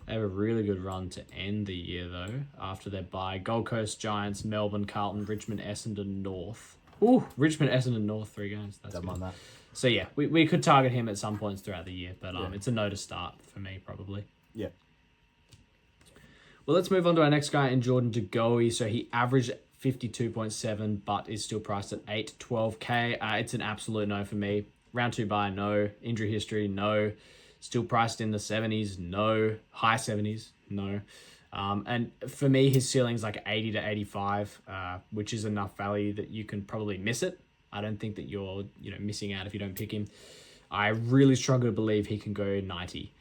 They have a really good run to end the year, though, after their bye. Gold Coast, Giants, Melbourne, Carlton, Richmond, Essendon, North. Ooh, Richmond, Essendon, North, 3 games. That's good. That. So, yeah, we could target him at some points throughout the year, but it's a no to start for me, probably. Yeah. Well, let's move on to our next guy in Jordan De Goey. So he averaged 52.7, but is still priced at 12K. It's an absolute no for me. Round 2 bye, no. Injury history, no. Still priced in the 70s, no. High 70s, no. And for me, his ceiling's like 80 to 85, which is enough value that you can probably miss it. I don't think that you're missing out if you don't pick him. I really struggle to believe he can go 90.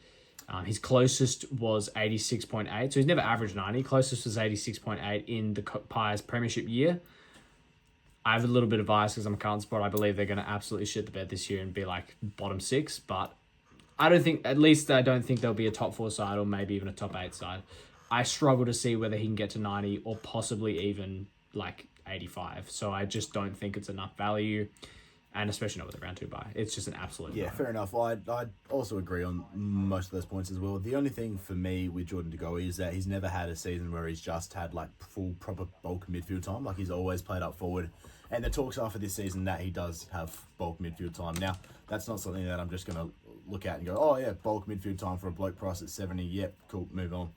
His closest was 86.8, so he's never averaged 90. Closest was 86.8 in the Pies premiership year. I have a little bit of bias because I'm a Carlton spot. I believe they're going to absolutely shit the bed this year and be like bottom 6, but I don't think there'll be a top 4 side or maybe even a top 8 side. I struggle to see whether he can get to 90 or possibly even like 85. So I just don't think it's enough value, and especially not with the round 2 bye. It's just an absolute no. Fair enough. I'd also agree on most of those points as well. The only thing for me with Jordan De Goey is that he's never had a season where he's just had like full proper bulk midfield time. Like he's always played up forward. And the talks are for this season that he does have bulk midfield time. Now, that's not something that I'm just going to look at and go, oh yeah, bulk midfield time for a bloke price at 70. Yep, cool, move on.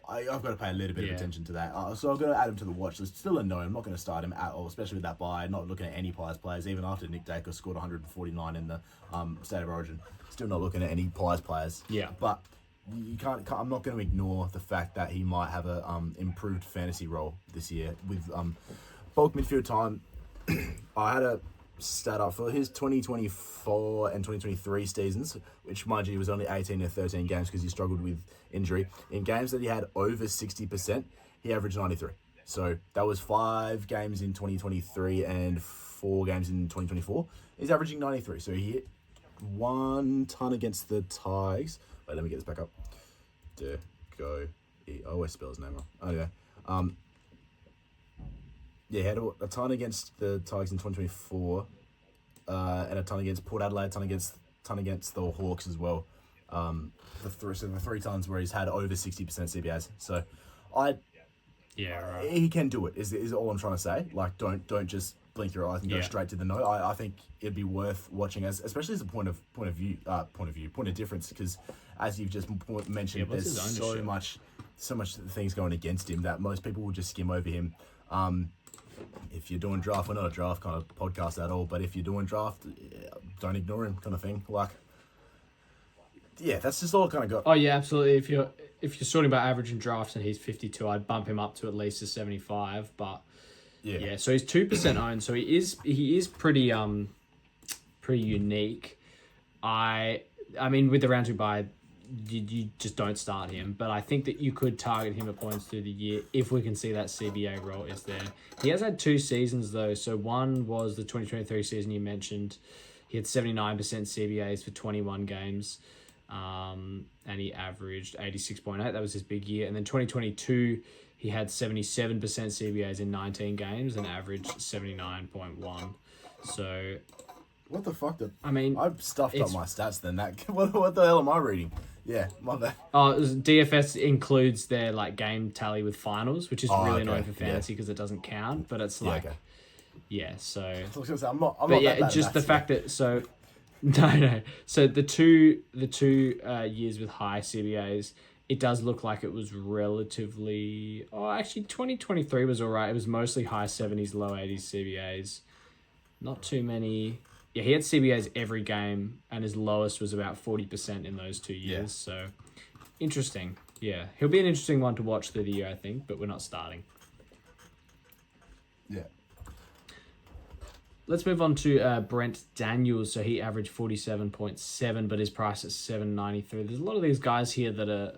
I've got to pay a little bit of attention to that. So I've got to add him to the watch list. Still a no. I'm not going to start him at all, especially with that buy. Not looking at any Pies players, even after Nick Dacre scored 149 in the State of Origin. Still not looking at any Pies players. Yeah. But you can't. I'm not going to ignore the fact that he might have a improved fantasy role this year with bulk midfield time. I had a stat up for his 2024 and 2023 seasons, which, mind you, was only 18 and 13 games because he struggled with injury. In games that he had over 60%, he averaged 93. So that was 5 games in 2023 and 4 games in 2024. He's averaging 93. So he hit 1 ton against the Tigers. Wait, let me get this back up. I always spell his name wrong. Anyway, he had a ton against the Tigers in 2024, and a ton against Port Adelaide, ton against the Hawks as well. The 3 tons where he's had over 60% CBAs. So, he can do it. Is all I'm trying to say. Like, don't just blink your eyes and go straight to the no. I think it'd be worth watching especially as a point of difference, because as you've just mentioned, there's so much things going against him that most people will just skim over him. If you're doing draft, we're not a draft kind of podcast at all, but if you're doing draft, don't ignore him, kind of thing. Like, that's just all I kind of got. Oh yeah, absolutely. If you're sorting about average in drafts and he's 52, I'd bump him up to at least a 75. But so he's 2% owned, so he is pretty pretty unique. I mean, with the round 2 bye, you just don't start him. But I think that you could target him at points through the year if we can see that CBA role is there. He has had 2 seasons though. So one was the 2023 season you mentioned. He had 79% CBAs for 21 games. And he averaged 86.8. That was his big year. And then 2022, he had 77% CBAs in 19 games and averaged 79.1. So, what the fuck? I've stuffed up my stats then. What the hell am I reading? Yeah, my bad. DFS includes their like game tally with finals, which is really annoying for fantasy because it doesn't count. But it's like, so. I was gonna say, I'm not but that bad just the maths, fact that so. No. So the two years with high CBAs, it does look like it was relatively. Oh, actually, 2023 was alright. It was mostly high 70s, low 80s CBAs. Not too many. Yeah, he had CBAs every game, and his lowest was about 40% in those 2 years. So, interesting. Yeah, he'll be an interesting one to watch through the year, I think, but we're not starting. Yeah. Let's move on to Brent Daniels. So he averaged 47.7, but his price is 793. There's a lot of these guys here that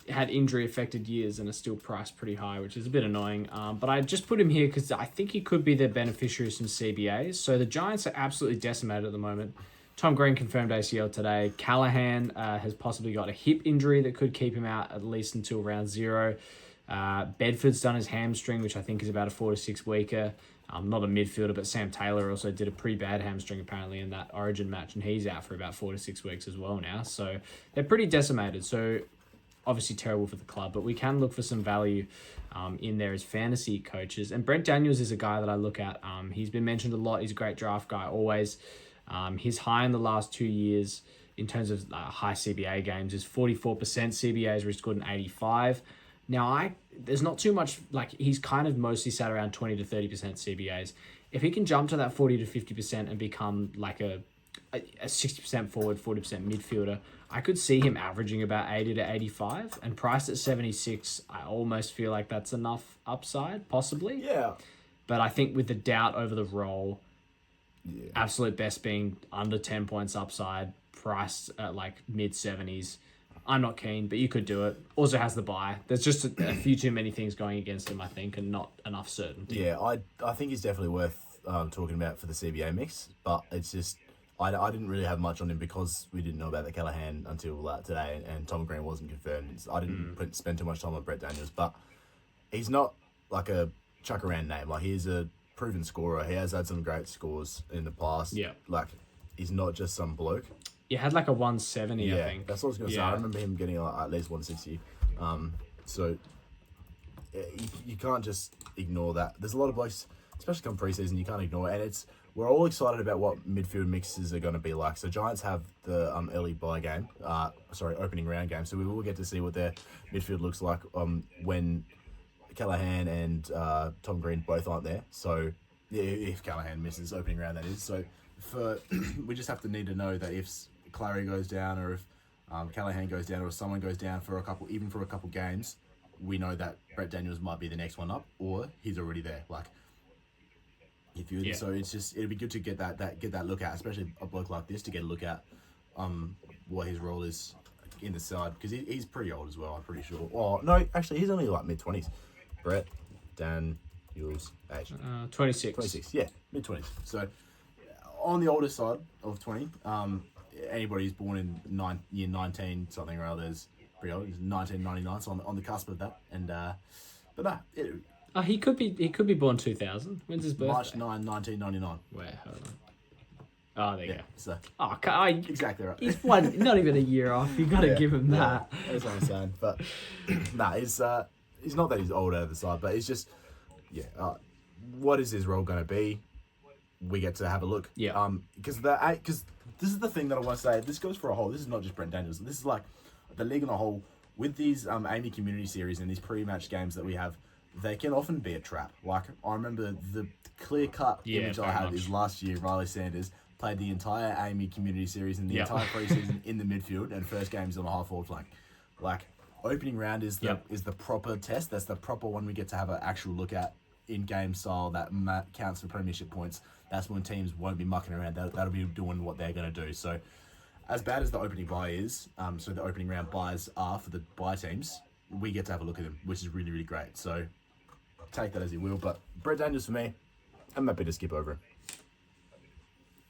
had injury-affected years and are still priced pretty high, which is a bit annoying. But I just put him here because I think he could be their beneficiary from CBAs. So the Giants are absolutely decimated at the moment. Tom Green confirmed ACL today. Callahan has possibly got a hip injury that could keep him out at least until round 0. Bedford's done his hamstring, which I think is about a 4 to 6 weeker. Not a midfielder, but Sam Taylor also did a pretty bad hamstring apparently in that Origin match, and he's out for about 4 to 6 weeks as well now. So they're pretty decimated. So obviously terrible for the club, but we can look for some value in there as fantasy coaches. And Brent Daniels is a guy that I look at. He's been mentioned a lot. He's a great draft guy always. His high in the last 2 years in terms of high CBA games is 44% CBAs, where he scored an 85. Now, there's not too much, like, he's kind of mostly sat around 20 to 30% CBAs. If he can jump to that 40 to 50% and become like a 60% forward, 40% midfielder, I could see him averaging about 80 to 85. And priced at 76, I almost feel like that's enough upside, possibly. Yeah. But I think with the doubt over the role, absolute best being under 10 points upside, priced at like mid-70s, I'm not keen, but you could do it. Also has the buy. There's just a few too many things going against him, I think, and not enough certainty. Yeah, I think he's definitely worth talking about for the CBA mix, but it's just I didn't really have much on him because we didn't know about the Callahan until today, and Tom Green wasn't confirmed. I didn't spend too much time on Brett Daniels, but he's not like a chuck around name. Like, he's a proven scorer. He has had some great scores in the past. Yeah. Like, he's not just some bloke. You had like a 170, I think. That's what I was going to say. I remember him getting like at least 160. So you can't just ignore that. There's a lot of blokes, especially come preseason, you can't ignore it. And we're all excited about what midfield mixes are going to be like. So Giants have the early bye game, opening round game. So we will get to see what their midfield looks like when Callahan and Tom Green both aren't there. So yeah, if Callahan misses opening round, that is. So we just have to need to know that if Clary goes down, or if Callahan goes down, or if someone goes down for a couple games, we know that Brett Daniels might be the next one up, or he's already there. Like, so it's just, it'd be good to get that look at, especially a bloke like this, to get a look at what his role is in the side, because he's pretty old as well, I'm pretty sure. Oh no, actually he's only like mid-20s. Brett Daniels age 26. 26, yeah, mid-20s. So on the older side of 20, anybody who's born in year 19 something or other is pretty old. He's 1999, so on the cusp of that. And but no, he could be born 2000. When's his birthday? March 9, 1999. Wait, hold on. Oh, there you go. So exactly right. He's not even a year off. You got to give him that. That's what I'm saying. But he's not that he's old out of the side, but it's just what is his role going to be? We get to have a look. Yeah. Because this is the thing that I want to say. This goes for a whole. This is not just Brent Daniels. This is like the league on a whole. With these Amy Community Series and these pre-match games that we have, they can often be a trap. Like, I remember the clear-cut image I had is last year, Riley Sanders played the entire Amy Community Series and the entire preseason in the midfield, and first game's on the half-forward flank. Like, opening round is the proper test. That's the proper one we get to have an actual look at in-game style that counts for premiership points. That's when teams won't be mucking around. That'll be doing what they're going to do. So as bad as the opening bye is, so the opening round buys are for the bye teams, we get to have a look at him, which is really, really great. So take that as you will. But Brett Daniels for me, I'm happy to skip over him.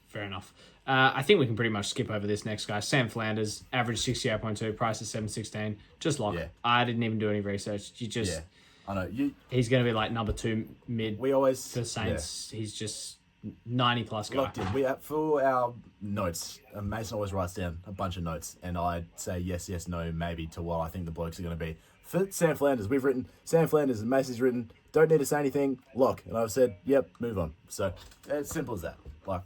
Fair enough. I think we can pretty much skip over this next guy. Sam Flanders, average 68.2, price is 716. Just lock. Yeah. I didn't even do any research. Yeah, I know. He's going to be like number 2 mid We always for Saints. He's just 90 plus guy. locked in. We for our notes, Mason always writes down a bunch of notes, and I'd say yes, yes, no, maybe to what I think the blokes are going to be. For Sam Flanders, we've written Sam Flanders, and Mason's written don't need to say anything, lock, and I've said yep, move on. So it's simple as that. Like,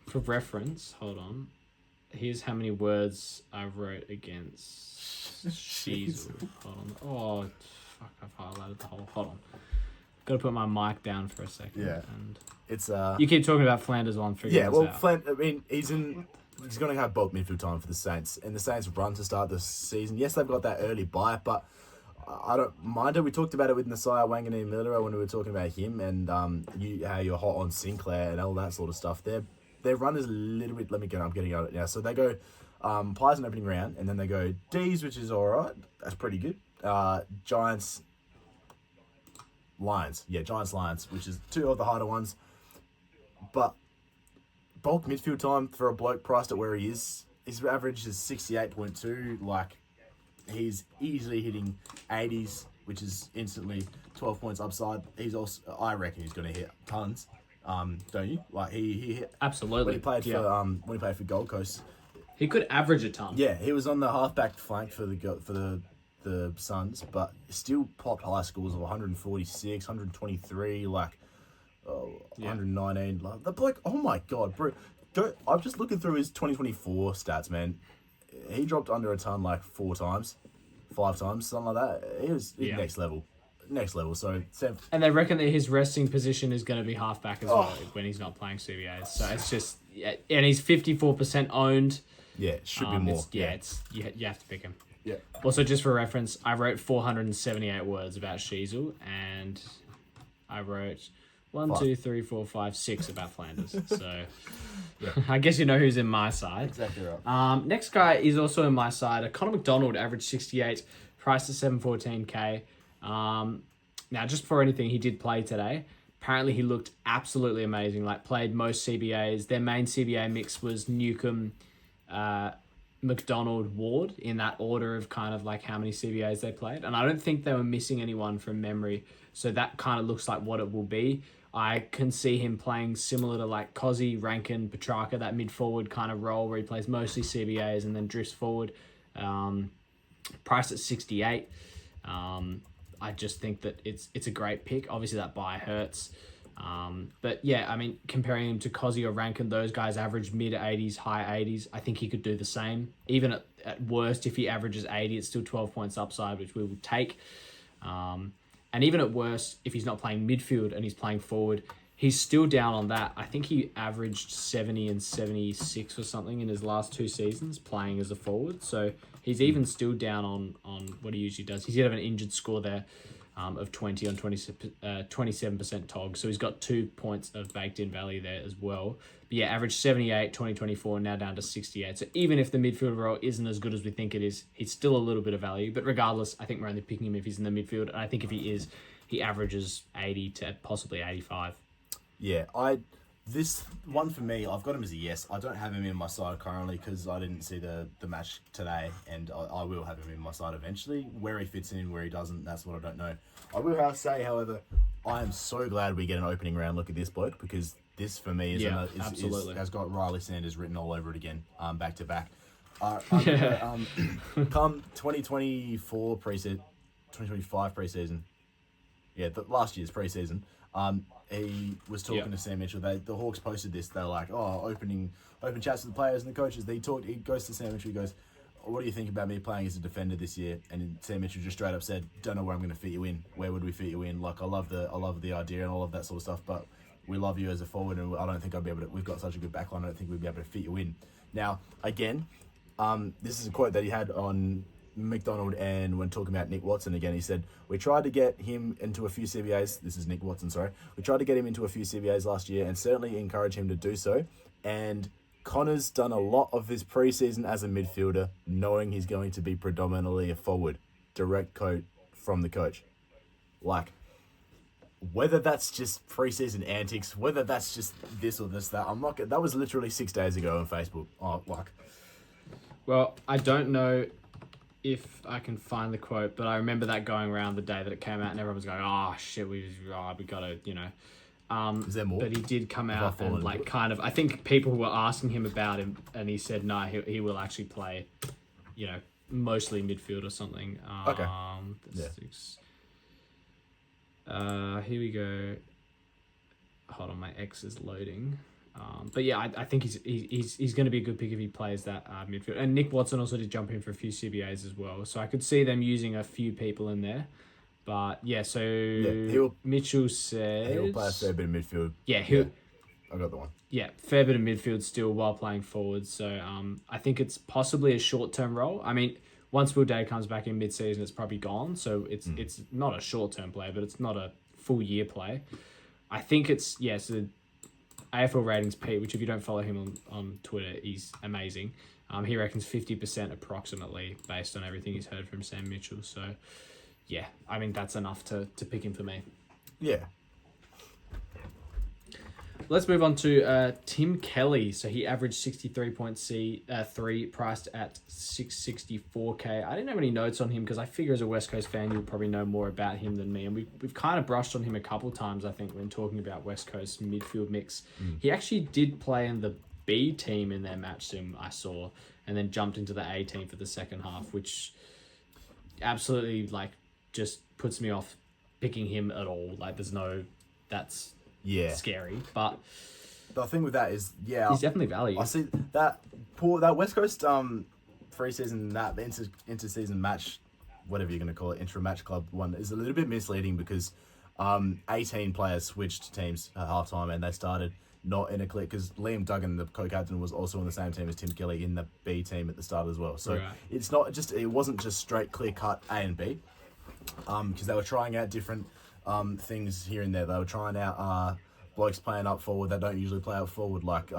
For reference, hold on. Here's how many words I wrote against Sheasel. Hold on. Oh, fuck, I've highlighted the whole. Hold on. Got to put my mic down for a second. Yeah. And it's you keep talking about Flanders while I'm figuring this out. I mean, he's going to have bulk midfield time for the Saints, and the Saints run to start the season. Yes, they've got that early bye, but I don't mind it. We talked about it with Nasiah Wanganeen-Milera when we were talking about him, and how you're hot on Sinclair and all that sort of stuff. Their run is a little bit. I'm getting at it now. So they go Pies in opening round, and then they go D's, which is all right. That's pretty good. Giants, Lions. Yeah, Giants, Lions, which is 2 of the harder ones. But bulk midfield time for a bloke priced at where he is, his average is 68.2. Like, he's easily hitting 80s, which is instantly 12 points upside. He's also, I reckon he's going to hit tons. Don't you? Like he hit Absolutely. when he played for Gold Coast. He could average a ton. Yeah, he was on the halfback flank for the Suns, but still popped high scores of 146, 123, 119. Like, the bloke, oh my god, bro! I'm just looking through his 2024 stats, man. He dropped under a ton like 5 times, something like that. He was next level. So and they reckon that his resting position is going to be halfback as well when he's not playing CBAs. So it's just, and he's 54% owned. Yeah, it should be more. You have to pick him. Yeah. Also, just for reference, I wrote 478 words about Sheasel, and I wrote 1, 2, 3, 4, 5, 6 about Flanders. So I guess you know who's in my side. Exactly right. Next guy is also in my side. Connor McDonald, average 68, price is 714k. Now, just for anything, he did play today. Apparently, he looked absolutely amazing. Like, played most CBAs. Their main CBA mix was Newcomb, McDonald, Ward, in that order of kind of like how many CBAs they played. And I don't think they were missing anyone from memory. So that kind of looks like what it will be. I can see him playing similar to like Cozzy, Rankin, Petrarca, that mid-forward kind of role where he plays mostly CBAs and then drifts forward. Priced at 68. I just think that it's a great pick. Obviously, that buy hurts. But yeah, I mean, comparing him to Cozzy or Rankin, those guys average mid-80s, high 80s. I think he could do the same. Even at worst, if he averages 80, it's still 12 points upside, which we will take. And even at worst, if he's not playing midfield and he's playing forward, he's still down on that. I think he averaged 70 and 76 or something in his last 2 seasons playing as a forward. So he's even still down on what he usually does. He did have an injured score there of 20 on 27% TOG. So he's got 2 points of baked in value there as well. But yeah, average 78, 2024, now down to 68. So even if the midfield role isn't as good as we think it is, he's still a little bit of value. But regardless, I think we're only picking him if he's in the midfield. And I think if he is, he averages 80 to possibly 85. Yeah, this one for me, I've got him as a yes. I don't have him in my side currently because I didn't see the match today, and I will have him in my side eventually. Where he fits in, where he doesn't, that's what I don't know. I will say, however, I am so glad we get an opening round look at this bloke because this for me has got Riley Sanders written all over it again, back to back. Come 2024 preseason, 2025 preseason. Yeah, last year's preseason. He was talking to Sam Mitchell. The Hawks posted this. They're like, open chats with the players and the coaches. He goes to Sam Mitchell. He goes, what do you think about me playing as a defender this year? And Sam Mitchell just straight up said, don't know where I'm going to fit you in. Where would we fit you in? Like, I love the idea and all of that sort of stuff, but we love you as a forward, and I don't think I'd be able to. We've got such a good backline. I don't think we'd be able to fit you in. Now, again, this is a quote that he had on McDonald, and when talking about Nick Watson again, he said, we tried to get him into a few CBAs. This is Nick Watson, sorry. We tried to get him into a few CBAs last year and certainly encourage him to do so. And Connor's done a lot of his preseason as a midfielder, knowing he's going to be predominantly a forward. Direct quote from the coach. Like, whether that's just preseason antics, whether that's just this or this, that, I'm not. That was literally 6 days ago on Facebook. Oh, like. Well, I don't know if I can find the quote, but I remember that going around the day that it came out, and everyone was going, "Oh shit, we gotta, you know." Is there more? But he did come out and like kind of. I think people were asking him about him, and he said, "No, he will actually play, you know, mostly midfield or something." Okay. Yeah. Here we go. Hold on, my X is loading. But yeah, I think he's going to be a good pick if he plays that midfield. And Nick Watson also did jump in for a few CBAs as well, so I could see them using a few people in there. But yeah, so Mitchell said he'll play a fair bit of midfield. Yeah, I got the one. Yeah, fair bit of midfield still while playing forward. So I think it's possibly a short-term role. I mean, once Will Day comes back in mid-season, it's probably gone. So it's not a short-term play, but it's not a full-year play. I think it's, so AFL Ratings Pete, which if you don't follow him on Twitter, he's amazing. He reckons 50% approximately based on everything he's heard from Sam Mitchell. So, yeah, I mean, that's enough to pick him for me. Yeah. Let's move on to Tim Kelly. So he averaged 63.3, priced at 664K. I didn't have any notes on him because I figure as a West Coast fan, you'll probably know more about him than me. And we've kind of brushed on him a couple times, I think, when talking about West Coast midfield mix. He actually did play in the B team in their match sim, I saw, and then jumped into the A team for the second half, which absolutely, like, just puts me off picking him at all. Like, there's no... That's... scary, but the thing with that is, he's definitely value. I see that West Coast preseason, that inter-season match, whatever you're gonna call it, intra-match club one is a little bit misleading because 18 players switched teams at halftime and they started not in a click because Liam Duggan, the co-captain, was also on the same team as Tim Kelly in the B team at the start as well. So it wasn't just straight clear cut A and B, because they were trying out different things here and there. They were trying out blokes playing up forward that don't usually play up forward, like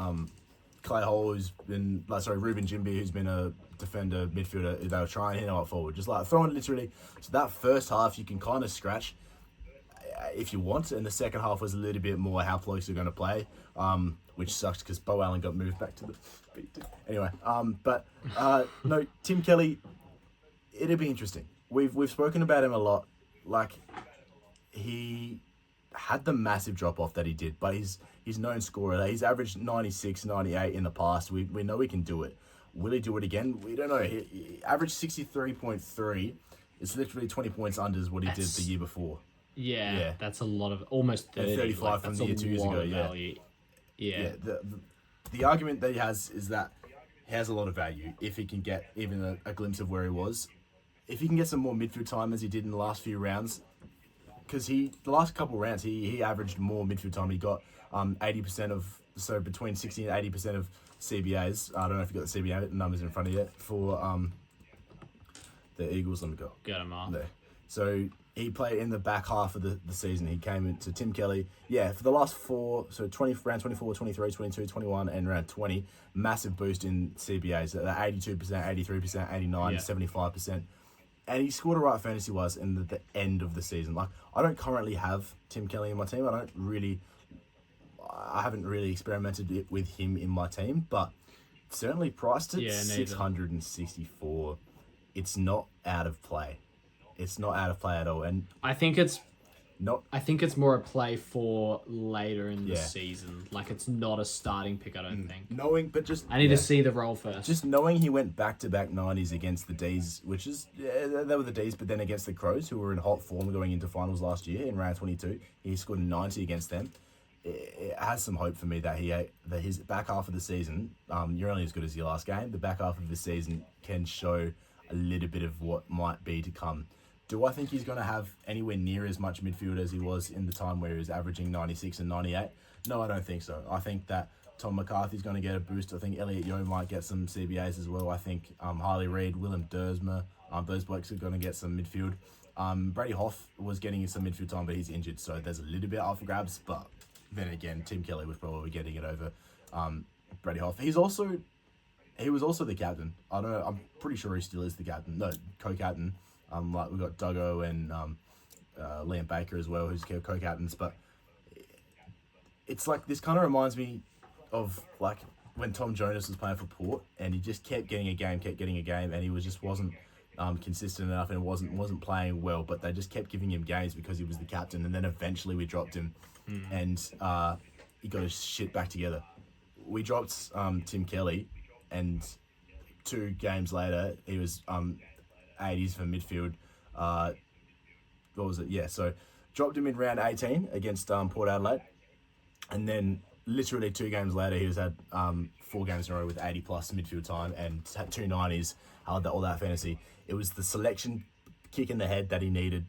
Clay Hall, Ruben Jimby, who's been a defender, midfielder. They were trying him up forward, just like throwing literally. So that first half you can kind of scratch if you want, and the second half was a little bit more how blokes are going to play, which sucks because Bo Allen got moved back to the anyway. No, Tim Kelly, it'll be interesting. We've spoken about him a lot, like. He had the massive drop-off that he did, but he's known scorer. He's averaged 96, 98 in the past. We know he can do it. Will he do it again? We don't know. He averaged 63.3. It's literally 20 points under what he did the year before. Yeah, that's a lot of... Almost 30. And 35 from the year 2 years ago, Yeah. The argument that he has is that he has a lot of value if he can get even a glimpse of where he was. If he can get some more midfield time as he did in the last few rounds... Because the last couple of rounds, he averaged more midfield time. He got 80% of, so between 60 and 80% of CBAs. I don't know if you got the CBA numbers in front of you for the Eagles. Let me go. Get him off. There. So he played in the back half of the season. He came into Tim Kelly. Yeah, for the last four, so round 24, 23, 22, 21, and round 20, massive boost in CBAs. 82%, 83%, 89, 75%. And he scored a right fantasy-wise in the end of the season. Like, I don't currently have Tim Kelly in my team. I haven't really experimented with him in my team, but certainly priced at 664. It's not out of play. It's not out of play at all. And I think it's more a play for later in the season. Like, it's not a starting pick, I don't think. I need to see the role first. Just knowing he went back-to-back 90s against the D's, which is, they were the D's, but then against the Crows, who were in hot form going into finals last year in round 22, he scored 90 against them. It has some hope for me that his back half of the season, you're only as good as your last game, the back half of the season can show a little bit of what might be to come. Do I think he's going to have anywhere near as much midfield as he was in the time where he was averaging 96 and 98? No, I don't think so. I think that Tom McCarthy's going to get a boost. I think Elliot Yeo might get some CBAs as well. I think Harley Reid, Willem Dersma, those blokes are going to get some midfield. Brady Hoff was getting some midfield time, but he's injured, so there's a little bit up for grabs. But then again, Tim Kelly was probably getting it over Brady Hoff. He was also the captain. I don't know. I'm pretty sure he still is the captain. No, co-captain. Like we've got Duggo and Liam Baker as well, who's co-captains. But it's like this kind of reminds me of like when Tom Jonas was playing for Port, and he just kept getting a game, and he wasn't consistent enough, and wasn't playing well. But they just kept giving him games because he was the captain, and then eventually we dropped him, and he got his shit back together. We dropped Tim Kelly, and 2 games later he was 80s for midfield. What was it? Yeah, so dropped him in round 18 against Port Adelaide, and then literally 2 games later he was had 4 games in a row with 80 plus midfield time and had 2 90s, all that fantasy. It was the selection kick in the head that he needed,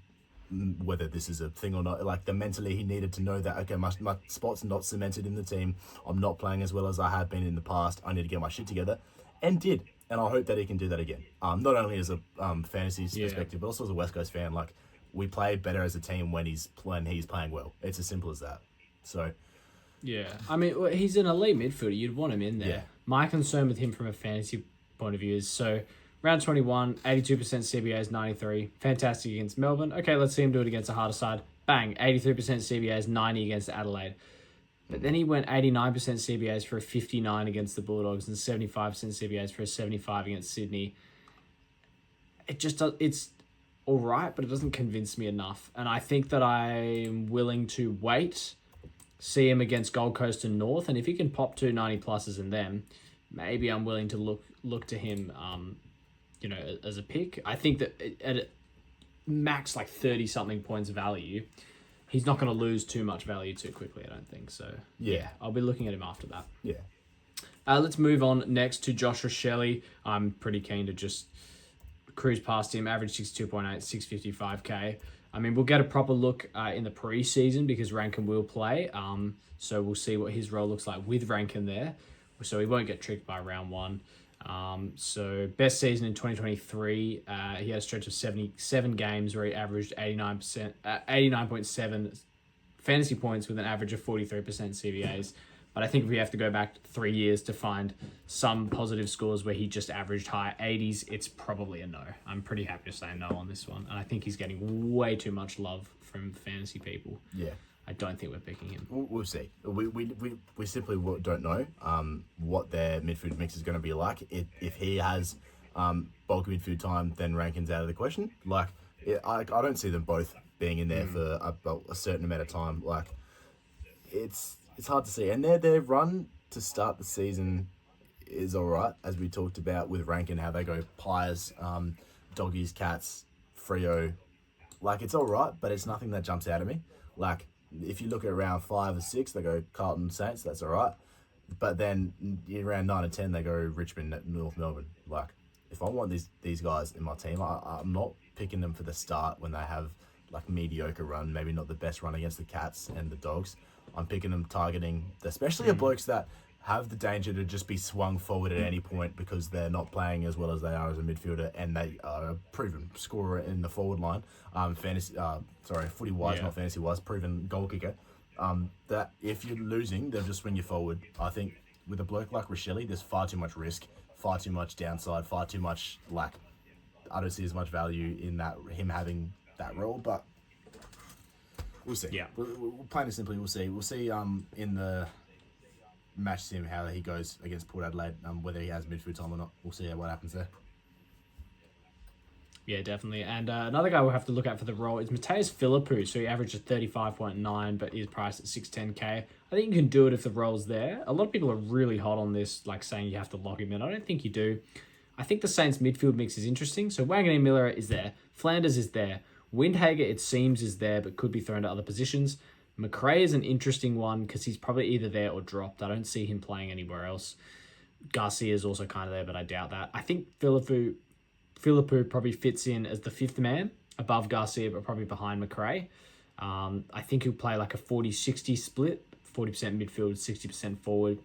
whether this is a thing or not. Like the mentally he needed to know that, okay, my spot's not cemented in the team. I'm not playing as well as I have been in the past. I need to get my shit together, and did. And I hope that he can do that again. Not only as a fantasy perspective, but also as a West Coast fan. Like we play better as a team when he's playing well. It's as simple as that. So. Yeah, I mean, he's an elite midfielder. You'd want him in there. Yeah. My concern with him from a fantasy point of view is, so round 21, 82% CBAs, 93. Fantastic against Melbourne. Okay, let's see him do it against a harder side. Bang, 83% CBAs, 90 against Adelaide. But then he went 89% CBAs for a 59 against the Bulldogs and 75% CBAs for a 75 against Sydney. It just does, it's all right, but it doesn't convince me enough. And I think that I'm willing to wait, see him against Gold Coast and North, and if he can pop 2 90 pluses in them, maybe I'm willing to look to him, as a pick. I think that at max like 30 something points value, he's not going to lose too much value too quickly, I don't think. So yeah, I'll be looking at him after that. Yeah. Let's move on next to Joshua Shelley. I'm pretty keen to just cruise past him. Average 62.8, 655k. I mean, we'll get a proper look in the preseason because Rankin will play. So we'll see what his role looks like with Rankin there. So he won't get tricked by round 1. So best season in 2023, he had a stretch of 77 games where he averaged 89.7 fantasy points with an average of 43% CVAs. But I think if we have to go back 3 years to find some positive scores where he just averaged high 80s, it's probably a no. I'm pretty happy to say no on this one. And I think he's getting way too much love from fantasy people. Yeah. I don't think we're picking him. We'll see. We simply don't know what their midfield mix is going to be like. If he has bulk midfield time, then Rankin's out of the question. Like, I don't see them both being in there for a certain amount of time. Like, it's hard to see. And their run to start the season is all right, as we talked about with Rankin, how they go Pies, Doggies, Cats, Freo. Like, it's all right, but it's nothing that jumps out at me. Like, if you look at round 5 or 6, they go Carlton, Saints, that's all right. But then in round 9 and 10, they go Richmond, North Melbourne. Like, if I want these guys in my team, I'm not picking them for the start when they have like mediocre run, maybe not the best run against the Cats and the Dogs. I'm picking them targeting, especially the blokes that have the danger to just be swung forward at any point because they're not playing as well as they are as a midfielder, and they are a proven scorer in the forward line. Footy wise, not fantasy wise, proven goal kicker. That if you're losing, they'll just swing you forward. I think with a bloke like Rochelle, there's far too much risk, far too much downside, far too much I don't see as much value in that him having that role, but we'll see. Yeah. We'll plain and simply, we'll see. We'll see in the match sim how he goes against Port Adelaide, whether he has midfield time or not. We'll see what happens there. Yeah, definitely. And another guy we'll have to look at for the role is Mateus Philippou. So he averaged a 35.9, but is priced at 610k. I think you can do it if the role's there. A lot of people are really hot on this, like saying you have to lock him in. I don't think you do. I think the Saints midfield mix is interesting. So Wanganeen Miller is there. Flanders is there. Windhager, it seems, is there, but could be thrown to other positions. McRae is an interesting one because he's probably either there or dropped. I don't see him playing anywhere else. Garcia is also kind of there, but I doubt that. I think Philippou probably fits in as the 5th man, above Garcia, but probably behind McRae. I think he'll play like a 40-60 split, 40% midfield, 60% forward.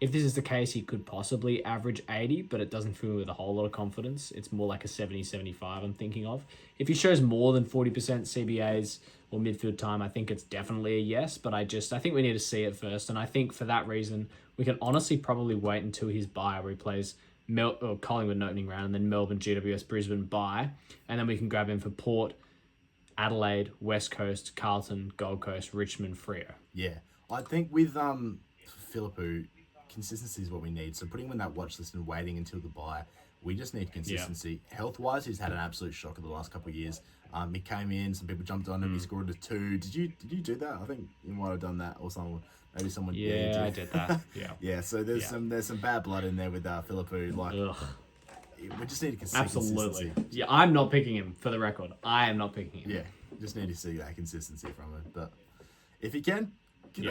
if this is the case, he could possibly average 80, but it doesn't fill me with a whole lot of confidence. It's more like a 70, 75 I'm thinking of. If he shows more than 40% CBAs or midfield time, I think it's definitely a yes, but I think we need to see it first. And I think for that reason, we can honestly probably wait until his bye where he plays Collingwood in opening round and then Melbourne, GWS, Brisbane bye. And then we can grab him for Port, Adelaide, West Coast, Carlton, Gold Coast, Richmond, Freo. Yeah. I think with Philippou, consistency is what we need. So putting him in that watch list and waiting until the bye, we just need consistency. Yeah. Health-wise, he's had an absolute shock in the last couple of years. He came in, some people jumped on him, he scored a 2. Did you do that? I think you might have done that, or someone. Maybe someone. Yeah, I did that. Yeah. Yeah. So there's some bad blood in there with Philippou. Like, we just need consistency. Absolutely. Yeah, I'm not picking him. For the record, I am not picking him. Yeah, just need to see that consistency from him. But if he can, get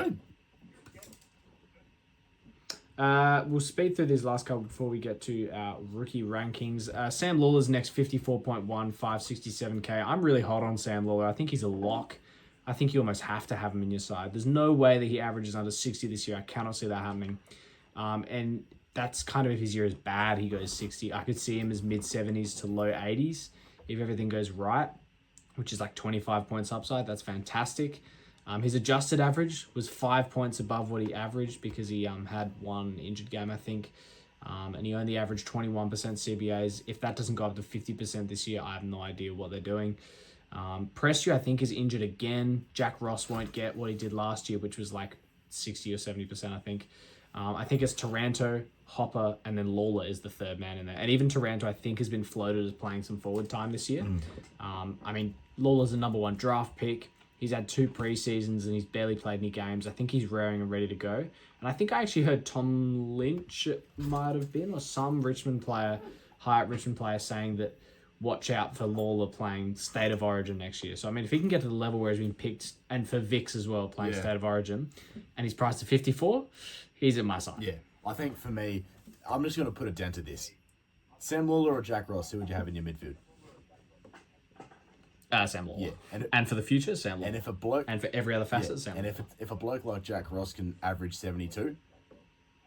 on. We'll speed through these last couple before we get to our rookie rankings. Sam Lawler's next 54.1, 567k. I'm really hot on Sam Lawler. I think he's a lock. I think you almost have to have him in your side. There's no way that he averages under 60 this year. I cannot see that happening. And that's kind of if his year is bad, he goes 60. I could see him as mid-70s to low 80s if everything goes right, which is like 25 points upside. That's fantastic. His adjusted average was 5 points above what he averaged because he had one injured game, I think. And he only averaged 21% CBAs. If that doesn't go up to 50% this year, I have no idea what they're doing. Prestia, I think, is injured again. Jack Ross won't get what he did last year, which was like 60 or 70%, I think. I think it's Taranto, Hopper, and then Lawler is the third man in there. And even Taranto, I think, has been floated as playing some forward time this year. I mean, Lawler's the number 1 draft pick. He's had 2 preseasons and he's barely played any games. I think he's raring and ready to go. And I think I actually heard Tom Lynch, it might have been, or some high Richmond player saying that watch out for Lawler playing State of Origin next year. So, I mean, if he can get to the level where he's been picked, and for Vix as well, playing State of Origin, and he's priced at 54, he's at my side. Yeah. I think for me, I'm just going to put a dent to this. Sam Lawler or Jack Ross, who would you have in your midfield? Sam Lawler. Yeah. And for the future, Sam Lawler. And if a bloke... And for every other facet, Sam Lawler. And if a bloke like Jack Ross can average 72,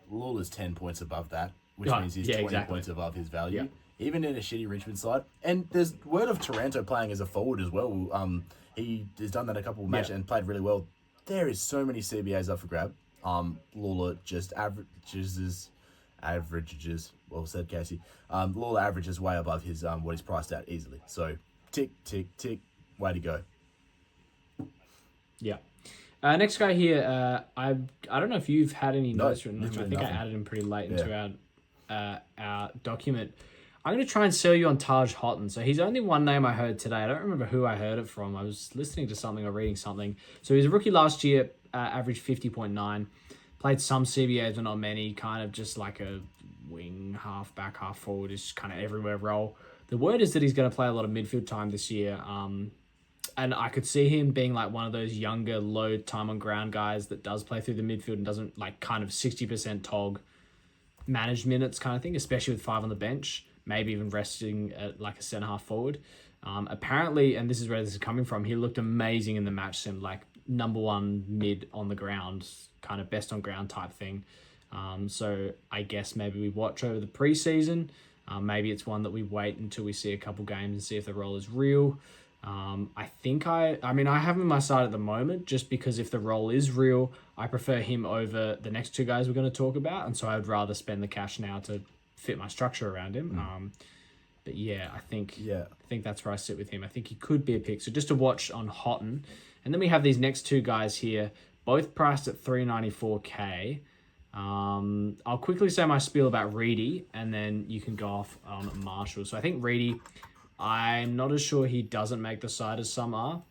Lawler's 10 points above that, which means he's 20 points above his value. Yeah. Even in a shitty Richmond side. And there's word of Taranto playing as a forward as well. He has done that a couple of matches and played really well. There is so many CBAs up for grab. Lawler just averages, well said, Casey. Lawler averages way above his what he's priced at easily. So, tick, tick, tick, way to go. Yeah. Next guy here, I don't know if you've had any notes written. I think I added him pretty late into our document. I'm going to try and sell you on Taj Houghton. So he's only one name I heard today. I don't remember who I heard it from. I was listening to something or reading something. So he was a rookie last year, averaged 50.9. Played some CBAs, but not many. Kind of just like a wing, half back, half forward, is kind of everywhere role. The word is that he's going to play a lot of midfield time this year. And I could see him being like one of those younger, low time on ground guys that does play through the midfield and doesn't like kind of 60% tog managed minutes kind of thing, especially with 5 on the bench, maybe even resting at like a centre half forward. Apparently, and this is where this is coming from, he looked amazing in the match sim, like number 1 mid on the ground, kind of best on ground type thing. So I guess maybe we watch over the preseason. Maybe it's one that we wait until we see a couple games and see if the role is real. I have him in my side at the moment just because if the role is real, I prefer him over the next 2 guys we're going to talk about. And so I would rather spend the cash now to fit my structure around him. But yeah, I think that's where I sit with him. I think he could be a pick. So just to watch on Houghton. And then we have these next 2 guys here, both priced at 394k. I'll quickly say my spiel about Reedy, and then you can go off on Marshall. So I think Reedy, I'm not as sure he doesn't make the side as some are.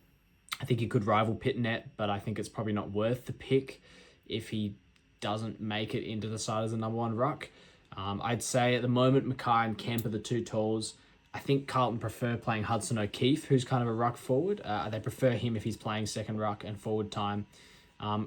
I think he could rival Pitnet, but I think it's probably not worth the pick if he doesn't make it into the side as the number 1 ruck. I'd say at the moment, Mackay and Kemp are the 2 talls. I think Carlton prefer playing Hudson O'Keefe, who's kind of a ruck forward. They prefer him if he's playing second ruck and forward time.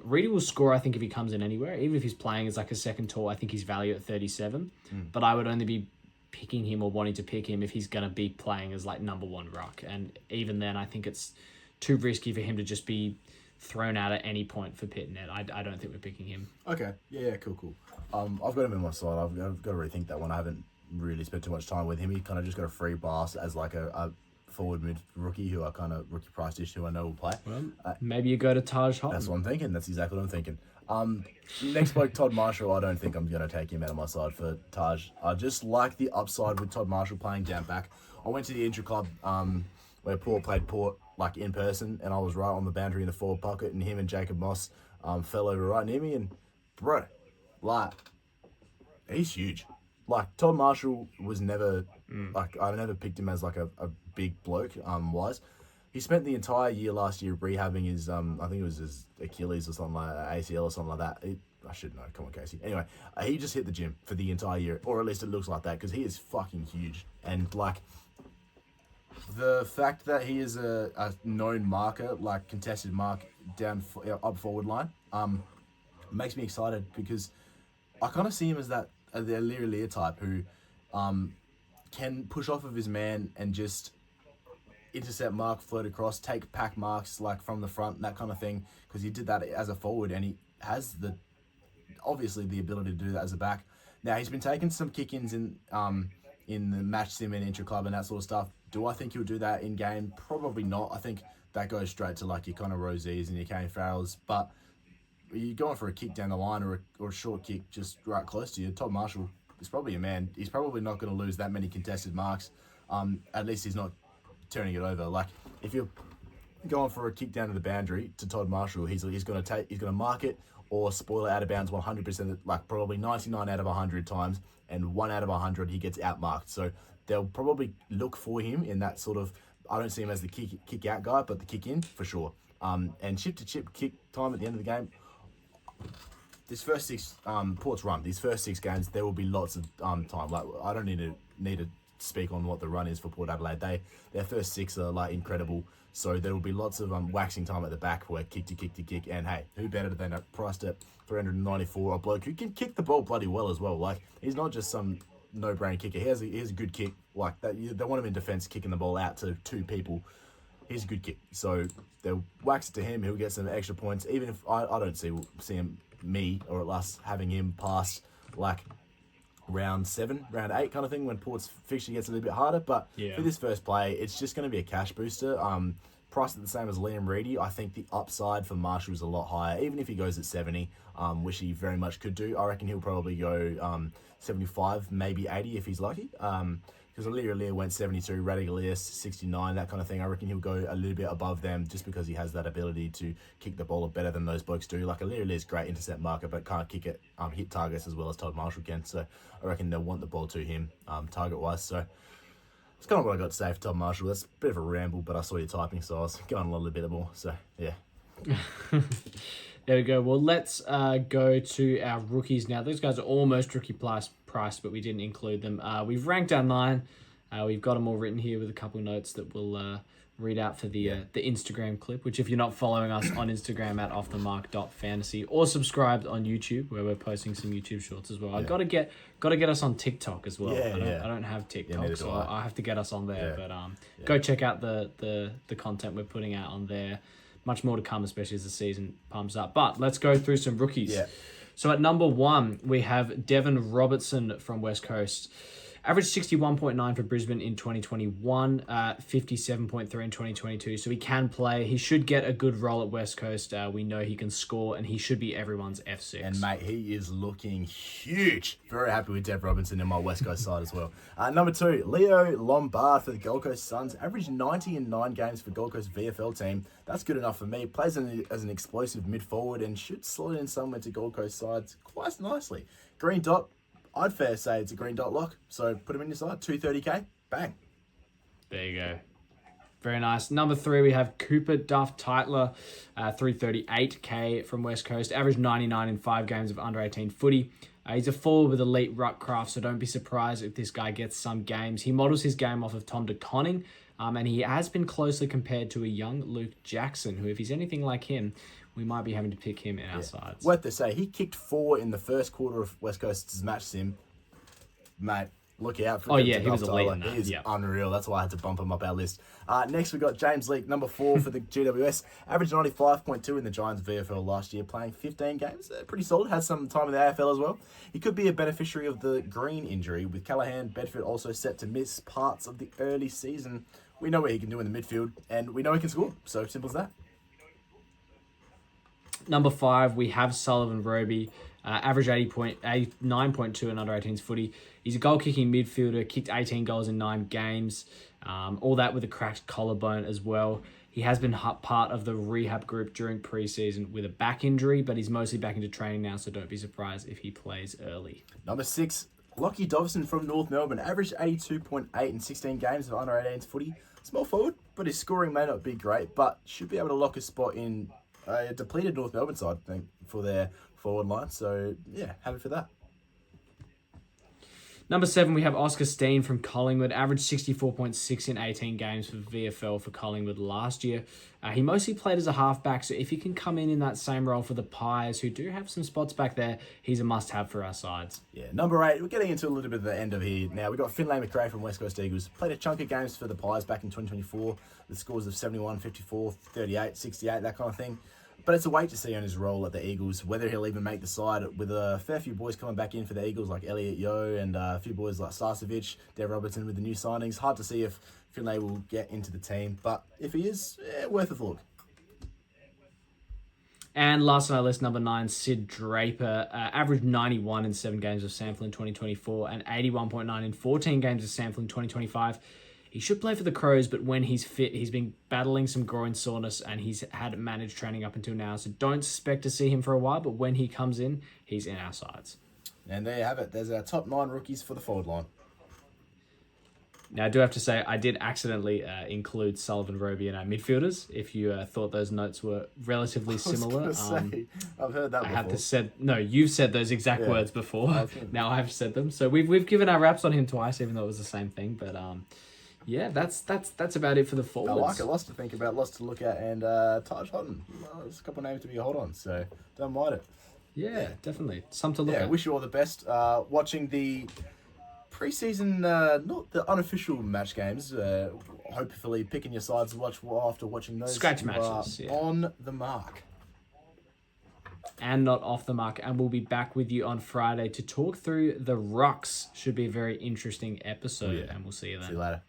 Reedy will score, I think, if he comes in anywhere. Even if he's playing as like a second tall, I think he's valued at 37. But I would only be picking him or wanting to pick him if he's going to be playing as like number 1 ruck. And even then, I think it's too risky for him to just be thrown out at any point for Pitt and Ed. I don't think we're picking him. Okay. Yeah, cool. I've got him in my side. I've got to rethink that one. I haven't really spent too much time with him. He kind of just got a free pass as like a forward mid rookie who I kind of rookie price-ish who I know will play. Well, maybe you go to Taj Hotton. That's what I'm thinking. That's exactly what I'm thinking. Next bloke, Todd Marshall. I don't think I'm going to take him out of my side for Taj. I just like the upside with Todd Marshall playing down back. I went to the intra-club where Port played Port like in person, and I was right on the boundary in the forward pocket, and him and Jacob Moss fell over right near me, and bro, like, he's huge. Like, Todd Marshall was never, like, I never picked him as, like, a big bloke, wise. He spent the entire year last year rehabbing his, I think it was his Achilles or something like that, ACL or something like that. I should know. Come on, Casey. Anyway, he just hit the gym for the entire year, or at least it looks like that, because he is fucking huge. And, like, the fact that he is a known marker, like contested mark down up forward line, makes me excited because I kind of see him as that the Lear type who can push off of his man and just intercept mark, float across, take pack marks like from the front, that kind of thing. Because he did that as a forward, and he has obviously the ability to do that as a back. Now he's been taking some kick-ins in the match sim and intra-club and that sort of stuff. Do I think he'll do that in game? Probably not. I think that goes straight to like your Connor Rosies and your Kane Farrells. But you're going for a kick down the line or a short kick just right close to you. Todd Marshall is probably a man. He's probably not going to lose that many contested marks. At least he's not turning it over. Like if you're going for a kick down to the boundary to Todd Marshall, he's going to mark it or spoil it out of bounds 100%, like probably 99 out of 100 times, and 1 out of 100 he gets outmarked. So they'll probably look for him in that sort of. I don't see him as the kick out guy, but the kick in for sure. And chip to chip kick time at the end of the game. This first 6 Port's run, these first 6 games, there will be lots of time. Like I don't need to speak on what the run is for Port Adelaide. Their first 6 are like incredible. So there will be lots of waxing time at the back where kick to kick. And hey, who better than a priced at 394 a bloke who can kick the ball bloody well as well. Like he's not just some no-brain kicker. He has a good kick. Like that, they want him in defence, kicking the ball out to 2 people. He's a good kick. So they'll wax it to him. He'll get some extra points. Even if I don't see him, me or at last having him past like round 7, round 8 kind of thing when Port's fixture gets a little bit harder. But for this first play, it's just going to be a cash booster. Priced at the same as Liam Reedy, I think the upside for Marshall is a lot higher. Even if he goes at 70, which he very much could do, I reckon he'll probably go 75, maybe 80 if he's lucky. Because Lear went 72, Radagalius 69, that kind of thing. I reckon he'll go a little bit above them just because he has that ability to kick the ball better than those blokes do. Like Lear is great intercept marker, but can't kick it, hit targets as well as Todd Marshall can. So I reckon they'll want the ball to him target-wise. So that's kind of what I got to say for Todd Marshall. That's a bit of a ramble, but I saw you typing, so I was going a little bit more. So, yeah. There we go. Well, let's go to our rookies now. Those guys are almost rookie price, but we didn't include them. We've ranked our 9. We've got them all written here with a couple of notes that we'll read out for the Instagram clip, which if you're not following us on Instagram at offthemark.fantasy or subscribed on YouTube, where we're posting some YouTube shorts as well. Yeah. I've got to get us on TikTok as well. Yeah, I don't have TikTok, so I have to get us on there. Yeah. But go check out the content we're putting out on there. Much more to come, especially as the season pumps up. But let's go through some rookies. Yeah. So at number 1, we have Devon Robertson from West Coast. Average 61.9 for Brisbane in 2021, 57.3 in 2022. So he can play. He should get a good role at West Coast. We know he can score, and he should be everyone's F6. And, mate, he is looking huge. Very happy with Dev Robinson in my West Coast side as well. Number 2, Leo Lombard for the Gold Coast Suns. Average 90 in 9 games for Gold Coast VFL team. That's good enough for me. Plays as an explosive mid-forward and should slot in somewhere to Gold Coast sides quite nicely. Green dot. I'd fair say it's a green dot lock. So put him in your side. 230k. Bang. There you go. Very nice. Number 3, we have Cooper Duff Titler, 338k from West Coast. Average 99 in 5 games of under 18 footy. He's a forward with elite ruck craft, so don't be surprised if this guy gets some games. He models his game off of Tom De Conning, and he has been closely compared to a young Luke Jackson, who, if he's anything like him, we might be having to pick him in our sides. Worth to say, he kicked 4 in the first quarter of West Coast's match sim. Mate, look out for Oh, him yeah, to he was Dove elite Tyler. in that, He is yeah. unreal. That's why I had to bump him up our list. Next, we got James Leake, number 4 for the GWS. Averaged 95.2 in the Giants VFL last year, playing 15 games. Pretty solid. Has some time in the AFL as well. He could be a beneficiary of the Green injury, with Callahan Bedford also set to miss parts of the early season. We know what he can do in the midfield, and we know he can score. So simple as that. Number 5, we have Sullivan Roby. Average 89.2 in under 18s footy. He's a goal-kicking midfielder, kicked 18 goals in 9 games. All that with a cracked collarbone as well. He has been part of the rehab group during preseason with a back injury, but he's mostly back into training now, so don't be surprised if he plays early. Number 6, Lockie Dobson from North Melbourne. Averaged 82.8 in 16 games of under 18s footy. Small forward, but his scoring may not be great, but should be able to lock a spot in a depleted North Melbourne side, I think, for their forward line. So, yeah, happy for that. Number 7, we have Oscar Steen from Collingwood. Averaged 64.6 in 18 games for VFL for Collingwood last year. He mostly played as a halfback, so if he can come in that same role for the Pies, who do have some spots back there, he's a must-have for our sides. Yeah, number 8, we're getting into a little bit of the end of here now. We've got Finlay McRae from West Coast Eagles. Played a chunk of games for the Pies back in 2024 with scores of 71, 54, 38, 68, that kind of thing. But it's a wait to see on his role at the Eagles, whether he'll even make the side with a fair few boys coming back in for the Eagles, like Elliot Yeo and a few boys like Starcevic, Dev Robertson with the new signings. Hard to see if Finlay will get into the team, but if he is, worth a look. And last on our list, number 9, Sid Draper. Averaged 91 in 7 games of sample in 2024 and 81.9 in 14 games of sample in 2025. He should play for the Crows, but when he's fit, he's been battling some groin soreness and he's had managed training up until now. So don't expect to see him for a while, but when he comes in, he's in our sides. And there you have it. There's our top 9 rookies for the forward line. Now, I do have to say, I did accidentally include Sullivan Roby in our midfielders. If you thought those notes were relatively similar. I was gonna say, I've heard that before. You've said those exact words before. Now I've said them. So we've given our raps on him twice, even though it was the same thing. But yeah, that's about it for the forwards. I like it. Lots to think about, lots to look at, and Taj Hodden. Well, there's a couple of names to be held on, so don't mind it. Yeah, definitely. Something to look at. Wish you all the best. Watching the preseason, not the unofficial match games. Hopefully picking your sides to watch after watching those. Scratch matches. Yeah. On the mark. And not off the mark. And we'll be back with you on Friday to talk through the Rucks. Should be a very interesting episode, and we'll see you then. See you later.